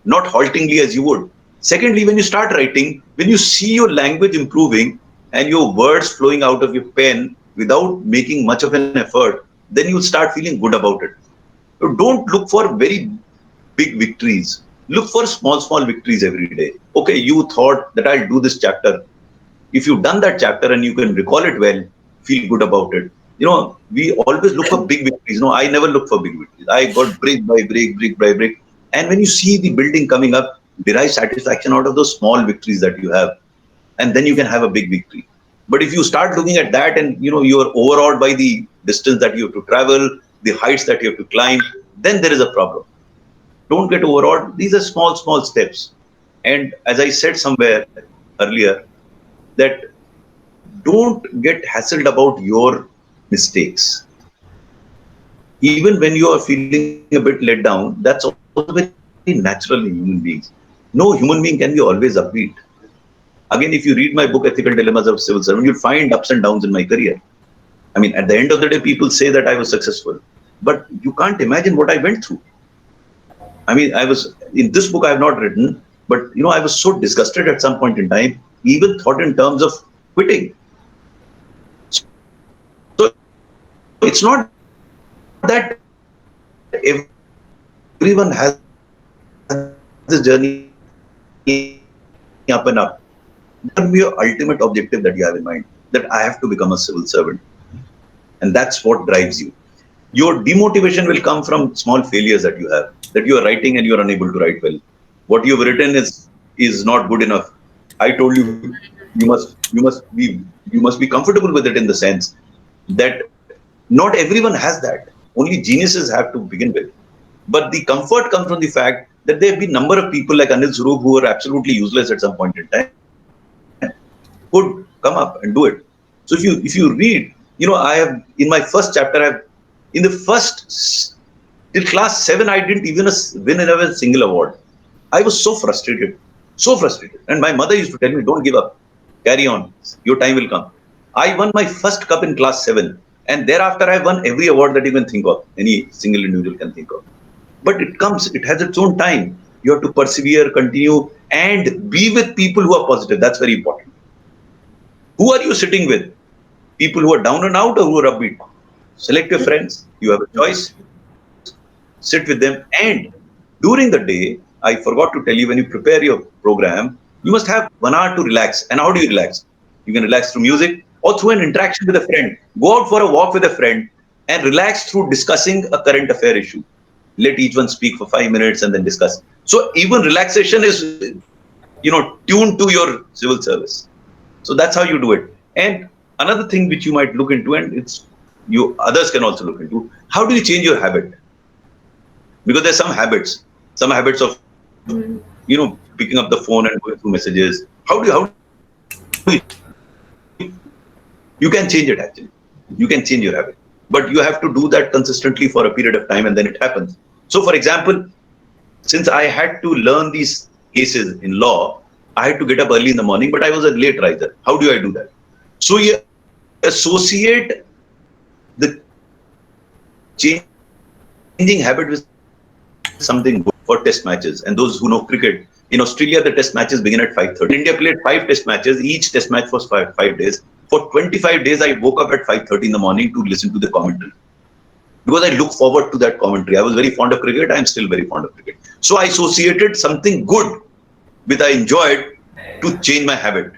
not haltingly as you would. Secondly, when you start writing, when you see your language improving and your words flowing out of your pen without making much of an effort, then you'll start feeling good about it. So don't look for very big victories. Look for small victories every day. Okay, you thought that I'll do this chapter. If you've done that chapter and you can recall it well, feel good about it. We always look for big victories. I never look for big victories. I got brick by brick. And when you see the building coming up, derive satisfaction out of those small victories that you have. And then you can have a big victory. But if you start looking at that and, you're overawed by the distance that you have to travel, the heights that you have to climb, then there is a problem. Don't get overawed. These are small steps. And as I said somewhere earlier, that don't get hassled about your mistakes. Even when you are feeling a bit let down, that's also very natural in human beings. No human being can be always upbeat. Again, if you read my book, Ethical Dilemmas of Civil Servant, you'll find ups and downs in my career. At the end of the day, people say that I was successful, but you can't imagine what I went through. I mean, I was in this book I have not written, but I was so disgusted at some point in time, even thought in terms of quitting. So it's not that everyone has this journey up and up. That can be your ultimate objective that you have in mind, that I have to become a civil servant. And that's what drives you. Your demotivation will come from small failures that you have, that you are writing and you are unable to write well. What you have written is not good enough. I told you, you must be comfortable with it in the sense that not everyone has that. Only geniuses have to begin with. But the comfort comes from the fact that there have been number of people like Anil Swarup who are absolutely useless at some point in time could come up and do it. So if you read, I have in my first chapter, in the first till class 7, I didn't even win a single award. I was so frustrated. And my mother used to tell me, don't give up, carry on, your time will come. I won my first cup in class 7, and thereafter I won every award that you can think of, any single individual can think of. But it has its own time. You have to persevere, continue, and be with people who are positive. That's very important. Who are you sitting with? People who are down and out or who are upbeat? Select your friends. You have a choice. Sit with them. And during the day, I forgot to tell you, when you prepare your program, you must have 1 hour to relax. And how do you relax? You can relax through music or through an interaction with a friend. Go out for a walk with a friend and relax through discussing a current affair issue. Let each one speak for 5 minutes and then discuss. So even relaxation is, tuned to your civil service. So that's how you do it. And another thing which you might look into, and others can also look into, how do you change your habit? Because there's some habits of, picking up the phone and going through messages. How do you can change it actually. You can change your habit. But you have to do that consistently for a period of time, and then it happens. So for example, since I had to learn these cases in law, I had to get up early in the morning, but I was a late riser. How do I do that? So you associate the changing habit with something good for test matches. And those who know cricket, in Australia, the test matches begin at 5:30. India played 5 test matches. Each test match was 5 days. For 25 days, I woke up at 5:30 in the morning to listen to the commentary. Because I look forward to that commentary. I was very fond of cricket. I'm still very fond of cricket. So I associated something good with I enjoyed to change my habit.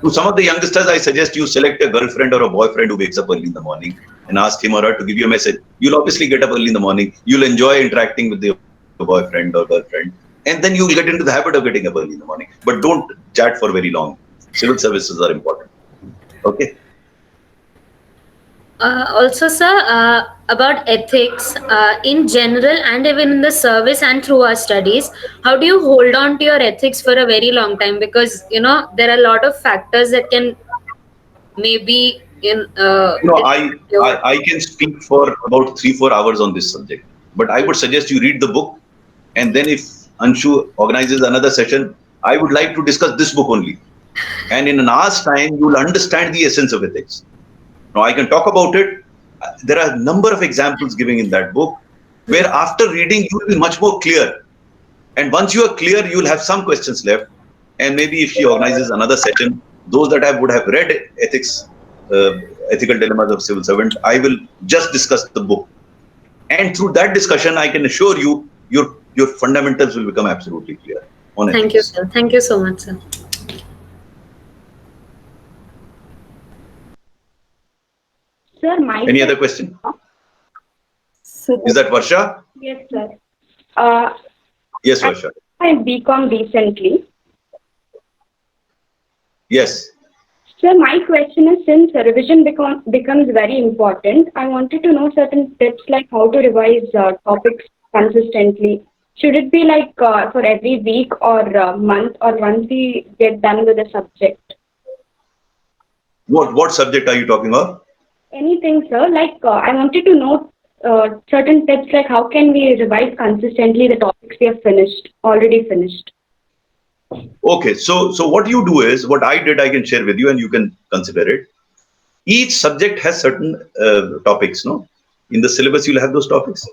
To some of the youngsters, I suggest you select a girlfriend or a boyfriend who wakes up early in the morning and ask him or her to give you a message. You'll obviously get up early in the morning. You'll enjoy interacting with your boyfriend or girlfriend. And then you'll get into the habit of getting up early in the morning. But don't chat for very long. Civil services are important. Okay. Also, sir, about ethics in general and even in the service and through our studies, how do you hold on to your ethics for a very long time? Because, there are a lot of factors that can maybe I can speak for about 3-4 hours on this subject. But I would suggest you read the book. And then if Anshu organizes another session, I would like to discuss this book only. And in an hour's time, you will understand the essence of ethics. Now, I can talk about it. There are a number of examples given in that book where after reading, you will be much more clear. And once you are clear, you will have some questions left. And maybe if she organizes another session, those that would have read ethics, ethical dilemmas of civil servant, I will just discuss the book. And through that discussion, I can assure you, your fundamentals will become absolutely clear. Thank you, sir. Thank you so much, sir. Sir, Any other question? Is that Varsha? Yes, sir. Yes, Varsha. I BCom recently. Yes. Sir, my question is, since revision becomes very important, I wanted to know certain tips like how to revise topics consistently. Should it be like for every week or month, or once we get done with the subject? What subject are you talking about? Anything, sir. Like I wanted to know certain tips like how can we revise consistently the topics we have already finished. Okay, so what you do is, what I did, I can share with you and you can consider it. Each subject has certain topics, no? In the syllabus, you'll have those topics.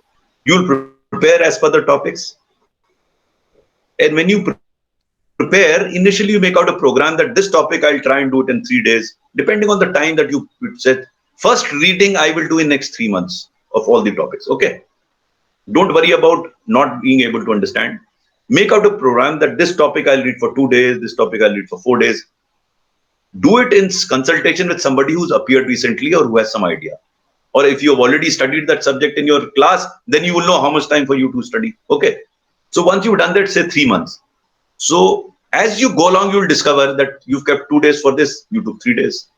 You'll prepare prepare as per the topics. And when you prepare, initially you make out a program that this topic I'll try and do it in 3 days, depending on the time that you set. First reading I will do in next 3 months of all the topics. Okay. Don't worry about not being able to understand. Make out a program that this topic I'll read for 2 days, this topic I'll read for 4 days. Do it in consultation with somebody who's appeared recently or who has some idea. Or if you have already studied that subject in your class, then you will know how much time for you to study. Okay. So once you've done that, say 3 months. So as you go along, you'll discover that you've kept 2 days for this, you took 3 days.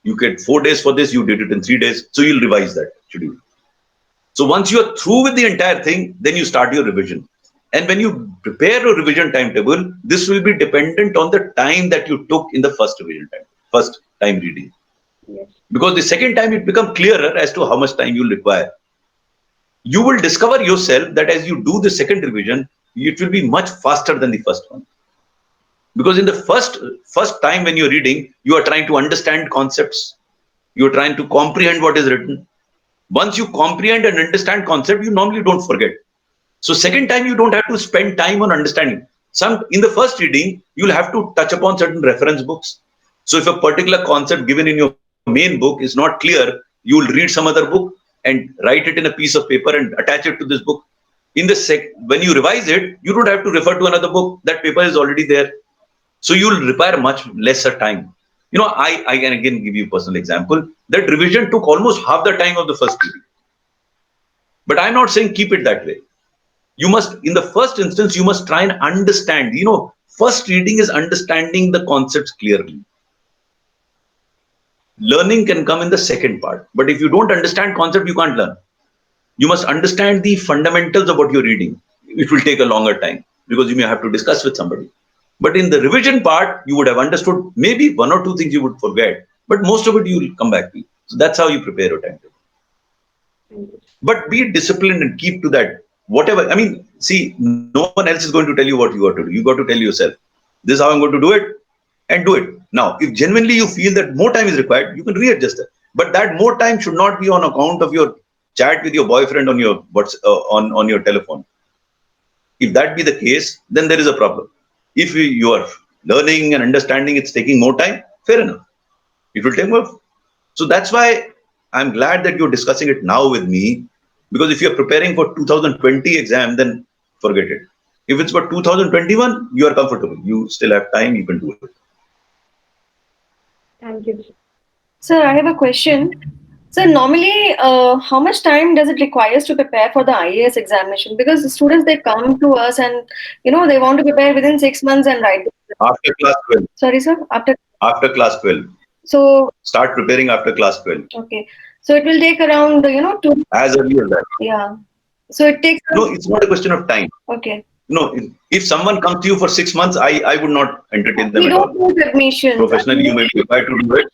You get 4 days for this, you did it in 3 days. So you'll revise that schedule. So once you're through with the entire thing, then you start your revision. And when you prepare a revision timetable, this will be dependent on the time that you took in the first revision time, first time reading. Yes. Because the second time it becomes clearer as to how much time you'll require. You will discover yourself that as you do the second revision, it will be much faster than the first one. Because in the first time when you're reading, you are trying to understand concepts. You're trying to comprehend what is written. Once you comprehend and understand concept, you normally don't forget. So second time, you don't have to spend time on understanding. In the first reading, you'll have to touch upon certain reference books. So if a particular concept given in your main book is not clear, you'll read some other book and write it in a piece of paper and attach it to this book. When you revise it, you don't have to refer to another book. That paper is already there. So you'll require much lesser time. I can again give you a personal example. That revision took almost half the time of the first reading. But I'm not saying keep it that way. You must, in the first instance, you must try and understand. First reading is understanding the concepts clearly. Learning can come in the second part. But if you don't understand concept, you can't learn. You must understand the fundamentals of what you're reading. It will take a longer time because you may have to discuss with somebody. But in the revision part, you would have understood maybe one or two things you would forget, but most of it you will come back to. So that's how you prepare your timetable. But be disciplined and keep to that. Whatever, see, no one else is going to tell you what you got to do. You got to tell yourself, this is how I'm going to do it, and do it. Now, if genuinely you feel that more time is required, you can readjust it. But that more time should not be on account of your chat with your boyfriend on your on your telephone. If that be the case, then there is a problem. If you are learning and understanding, it's taking more time, fair enough. It will take more. So that's why I'm glad that you're discussing it now with me, because if you're preparing for 2020 exam, then forget it. If it's for 2021, you are comfortable. You still have time, you can do it. Thank you. Sir, I have a question. So normally, how much time does it requires to prepare for the IAS examination? Because the students, they come to us and, they want to prepare within 6 months and write. After class 12. Sorry, sir? After class 12. So. Start preparing after class 12. Okay. So it will take around, 2. As early as that. Yeah. So it takes. No, it's not a question of time. Okay. No, if someone comes to you for 6 months, I would not entertain them We at all. don't do admission. Professionally, you may be required to do it,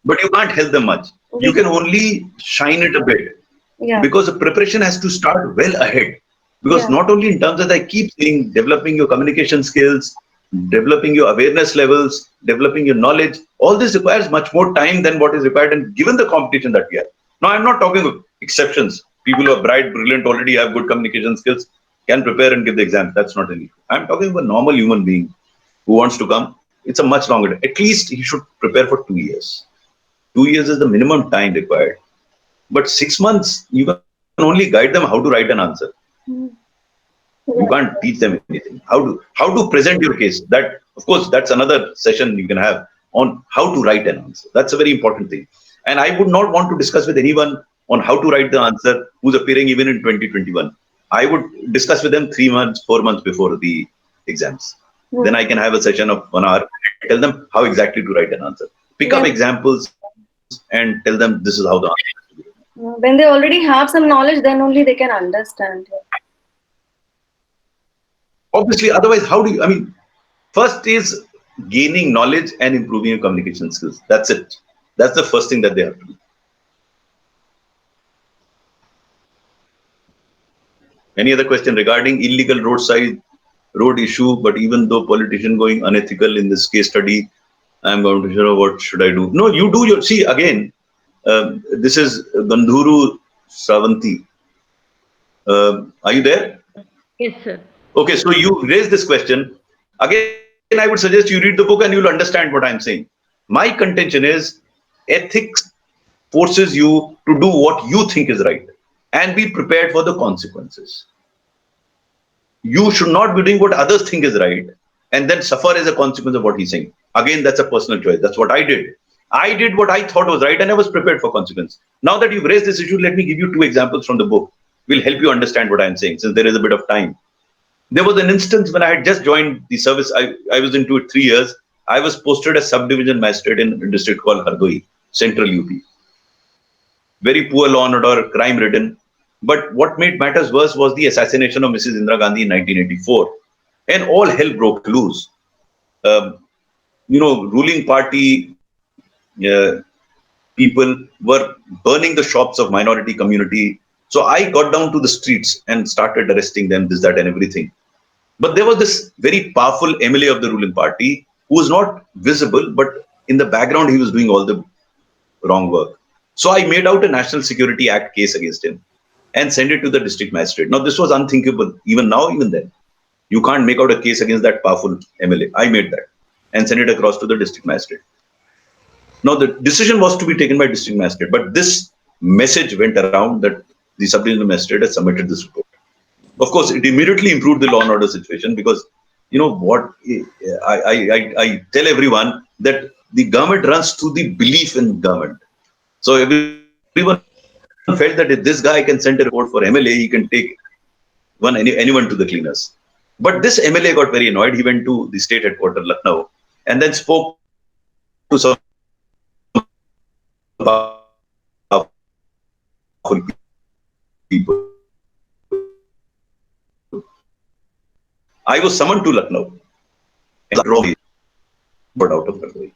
but you can't help them much. You can only shine it a bit. Yeah. Because the preparation has to start well ahead. Because not only in terms of, I keep saying, developing your communication skills, developing your awareness levels, developing your knowledge, all this requires much more time than what is required, and given the competition that we have. Now, I'm not talking of exceptions. People who are bright, brilliant, already have good communication skills, can prepare and give the exam. That's not an issue. I'm talking of a normal human being who wants to come. It's a much longer time. At least he should prepare for 2 years. 2 years is the minimum time required. But 6 months, you can only guide them how to write an answer. You can't teach them anything. How to present your case. That, of course, that's another session you can have on how to write an answer. That's a very important thing. And I would not want to discuss with anyone on how to write the answer who's appearing even in 2021. I would discuss with them 3 months, 4 months before the exams. Then I can have a session of 1 hour and tell them how exactly to write an answer. Pick up examples and tell them this is how the answer is to be written. When they already have some knowledge, then only they can understand. Obviously, otherwise, how do you, first is gaining knowledge and improving your communication skills. That's it. That's the first thing that they have to do. Any other question regarding illegal road issue? But even though politician going unethical in this case study, I'm going to show what should I do? No, you do your, see again, this is Gandhuru Sravanti. Are you there? Yes, sir. Okay, so you raised this question. Again, I would suggest you read the book and you'll understand what I'm saying. My contention is ethics forces you to do what you think is right and be prepared for the consequences. You should not be doing what others think is right and then suffer as a consequence of what he's saying. Again, that's a personal choice. That's what I did. I did what I thought was right and I was prepared for consequence. Now that you've raised this issue, let me give you two examples from the book. Will help you understand what I'm saying since there is a bit of time. There was an instance when I had just joined the service. I was into it 3 years. I was posted as subdivision magistrate in a district called Hardoi, central UP. Very poor law and order, crime ridden. But what made matters worse was the assassination of Mrs. Indira Gandhi in 1984. And all hell broke loose. Ruling party people were burning the shops of minority community. So I got down to the streets and started arresting them, this, that, and everything. But there was this very powerful MLA of the ruling party who was not visible, but in the background, he was doing all the wrong work. So I made out a National Security Act case against him and sent it to the district magistrate. Now, this was unthinkable, even now, even then. You can't make out a case against that powerful MLA. I made that and sent it across to the district magistrate. Now, the decision was to be taken by district magistrate, but this message went around that the sub-divisional magistrate has submitted this report. Of course, it immediately improved the law and order situation because, you know what, I tell everyone that the government runs through the belief in government. So everyone felt that if this guy can send a report for MLA, he can take anyone to the cleaners. But this MLA got very annoyed. He went to the state headquarters, Lucknow, and then spoke to some people. I was summoned to Lucknow and got out of Lucknow.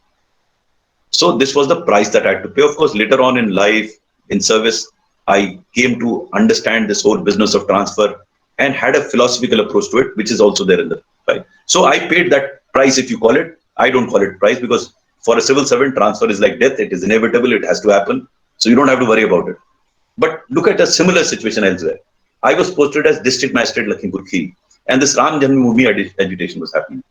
So this was the price that I had to pay. Of course, later on in life, in service, I came to understand this whole business of transfer and had a philosophical approach to it, which is also there in the file. So I paid that price, if you call it. I don't call it price because for a civil servant, transfer is like death. It is inevitable. It has to happen. So you don't have to worry about it. But look at a similar situation elsewhere. I was posted as district magistrate Lakhimpur Kheri, and this Ram Janmabhoomi agitation was happening.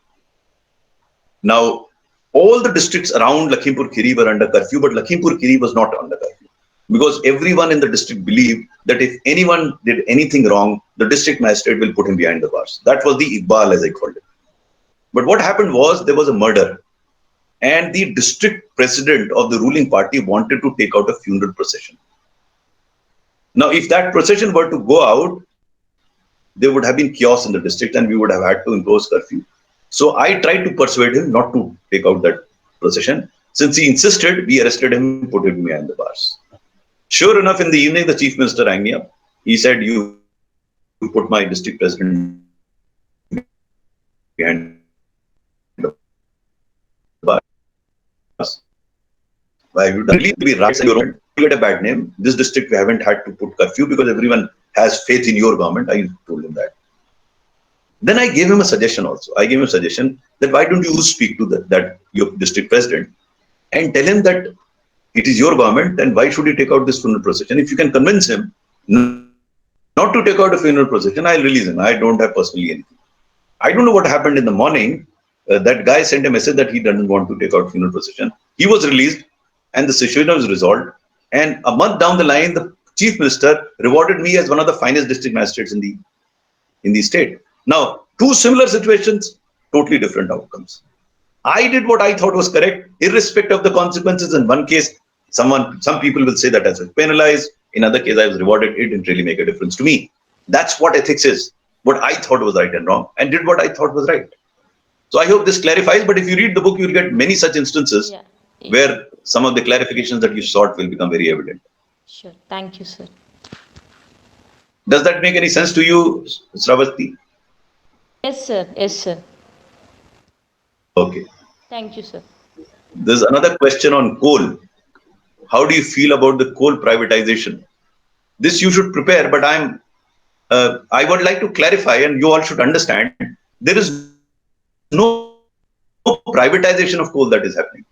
Now, all the districts around Lakhimpur Kheri were under curfew, but Lakhimpur Kheri was not under curfew because everyone in the district believed that if anyone did anything wrong, the district magistrate will put him behind the bars. That was the Iqbal, as I called it. But what happened was there was a murder, and the district president of the ruling party wanted to take out a funeral procession. Now, if that procession were to go out, there would have been chaos in the district and we would have had to impose curfew. So I tried to persuade him not to take out that procession. Since he insisted, we arrested him and put him behind the bars. Sure enough, in the evening, the chief minister rang me up. He said, you put my district president behind the bars. Why would you be right? You get a bad name. This district, we haven't had to put curfew because everyone has faith in your government. I told him that. Then I gave him a suggestion also. I gave him a suggestion that why don't you speak to that your district president and tell him that it is your government and why should he take out this funeral procession? If you can convince him not to take out a funeral procession, I'll release him. I don't have personally anything. I don't know what happened in the morning. That guy sent a message that he doesn't want to take out funeral procession. He was released and the situation was resolved. And a month down the line, the chief minister rewarded me as one of the finest district magistrates in the state. Now, two similar situations, totally different outcomes. I did what I thought was correct, irrespective of the consequences. In one case, some people will say that I was penalized. In other case, I was rewarded. It didn't really make a difference to me. That's what ethics is. What I thought was right and wrong, and did what I thought was right. So I hope this clarifies. But if you read the book, you'll get many such instances where some of the clarifications that you sought will become very evident. Sure. Thank you, sir. Does that make any sense to you, Sravati? Yes, sir. Yes, sir. Okay. Thank you, sir. There's another question on coal. How do you feel about the coal privatization? This you should prepare, but I would like to clarify, and you all should understand, there is no privatization of coal that is happening.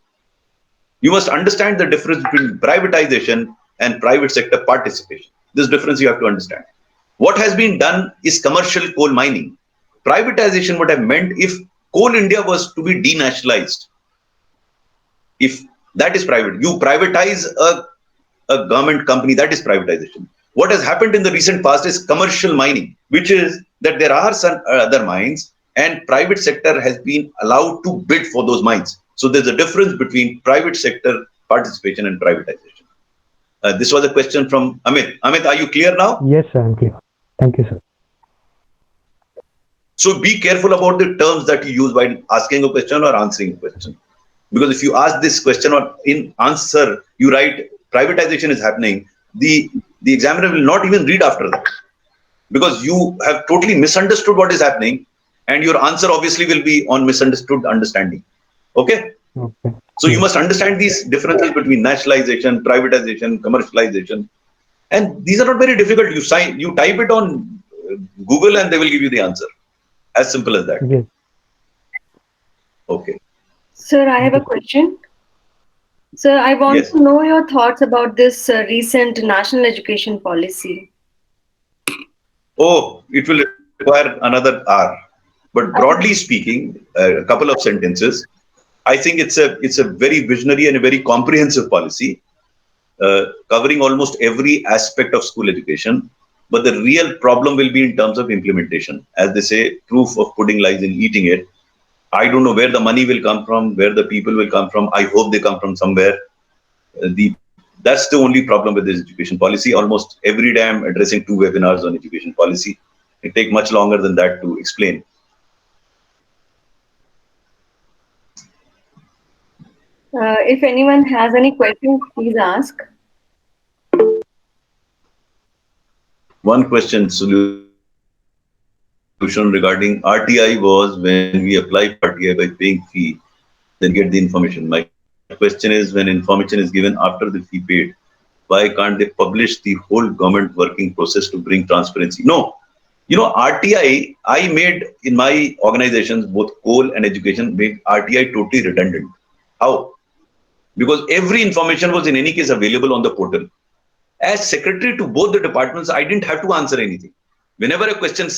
You must understand the difference between privatization and private sector participation. This difference you have to understand. What has been done is commercial coal mining. Privatization would have meant if Coal India was to be denationalized. If that is private, you privatize a government company, that is privatization. What has happened in the recent past is commercial mining, which is that there are some other mines and private sector has been allowed to bid for those mines. So there's a difference between private sector participation and privatization. This was a question from Amit. Amit, are you clear now? Yes, sir, I'm clear. Thank you, sir. So be careful about the terms that you use while asking a question or answering a question. Because if you ask this question or in answer, you write privatization is happening, the examiner will not even read after that. Because you have totally misunderstood what is happening and your answer obviously will be on misunderstood understanding. Okay? Okay. So you must understand these differences between nationalization, privatization, commercialization. And these are not very difficult. You type it on Google and they will give you the answer. As simple as that. Yes. Okay. Sir, I have a question. Sir, I want Yes. to know your thoughts about this recent national education policy. Oh, it will require another hour. But broadly speaking, a couple of sentences. I think it's a very visionary and a very comprehensive policy, covering almost every aspect of school education. But the real problem will be in terms of implementation. As they say, proof of pudding lies in eating it. I don't know where the money will come from, where the people will come from. I hope they come from somewhere. That's the only problem with this education policy. Almost every day I'm addressing 2 webinars on education policy. It takes much longer than that to explain. If anyone has any questions, please ask. One question solution regarding RTI was when we apply for RTI by paying fee, then get the information. My question is when information is given after the fee paid, why can't they publish the whole government working process to bring transparency? No, RTI, I made in my organizations, both coal and education, made RTI totally redundant. How? Because every information was in any case available on the portal. As secretary to both the departments, I didn't have to answer anything. Whenever a question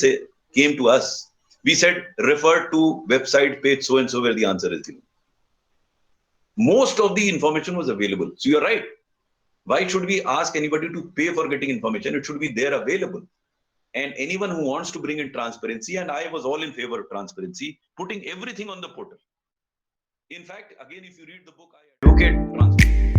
came to us, we said, refer to website page so-and-so where the answer is given. Most of the information was available. So you're right. Why should we ask anybody to pay for getting information? It should be there available. And anyone who wants to bring in transparency, and I was all in favor of transparency, putting everything on the portal. In fact, again, if you read the book, I advocate transparency.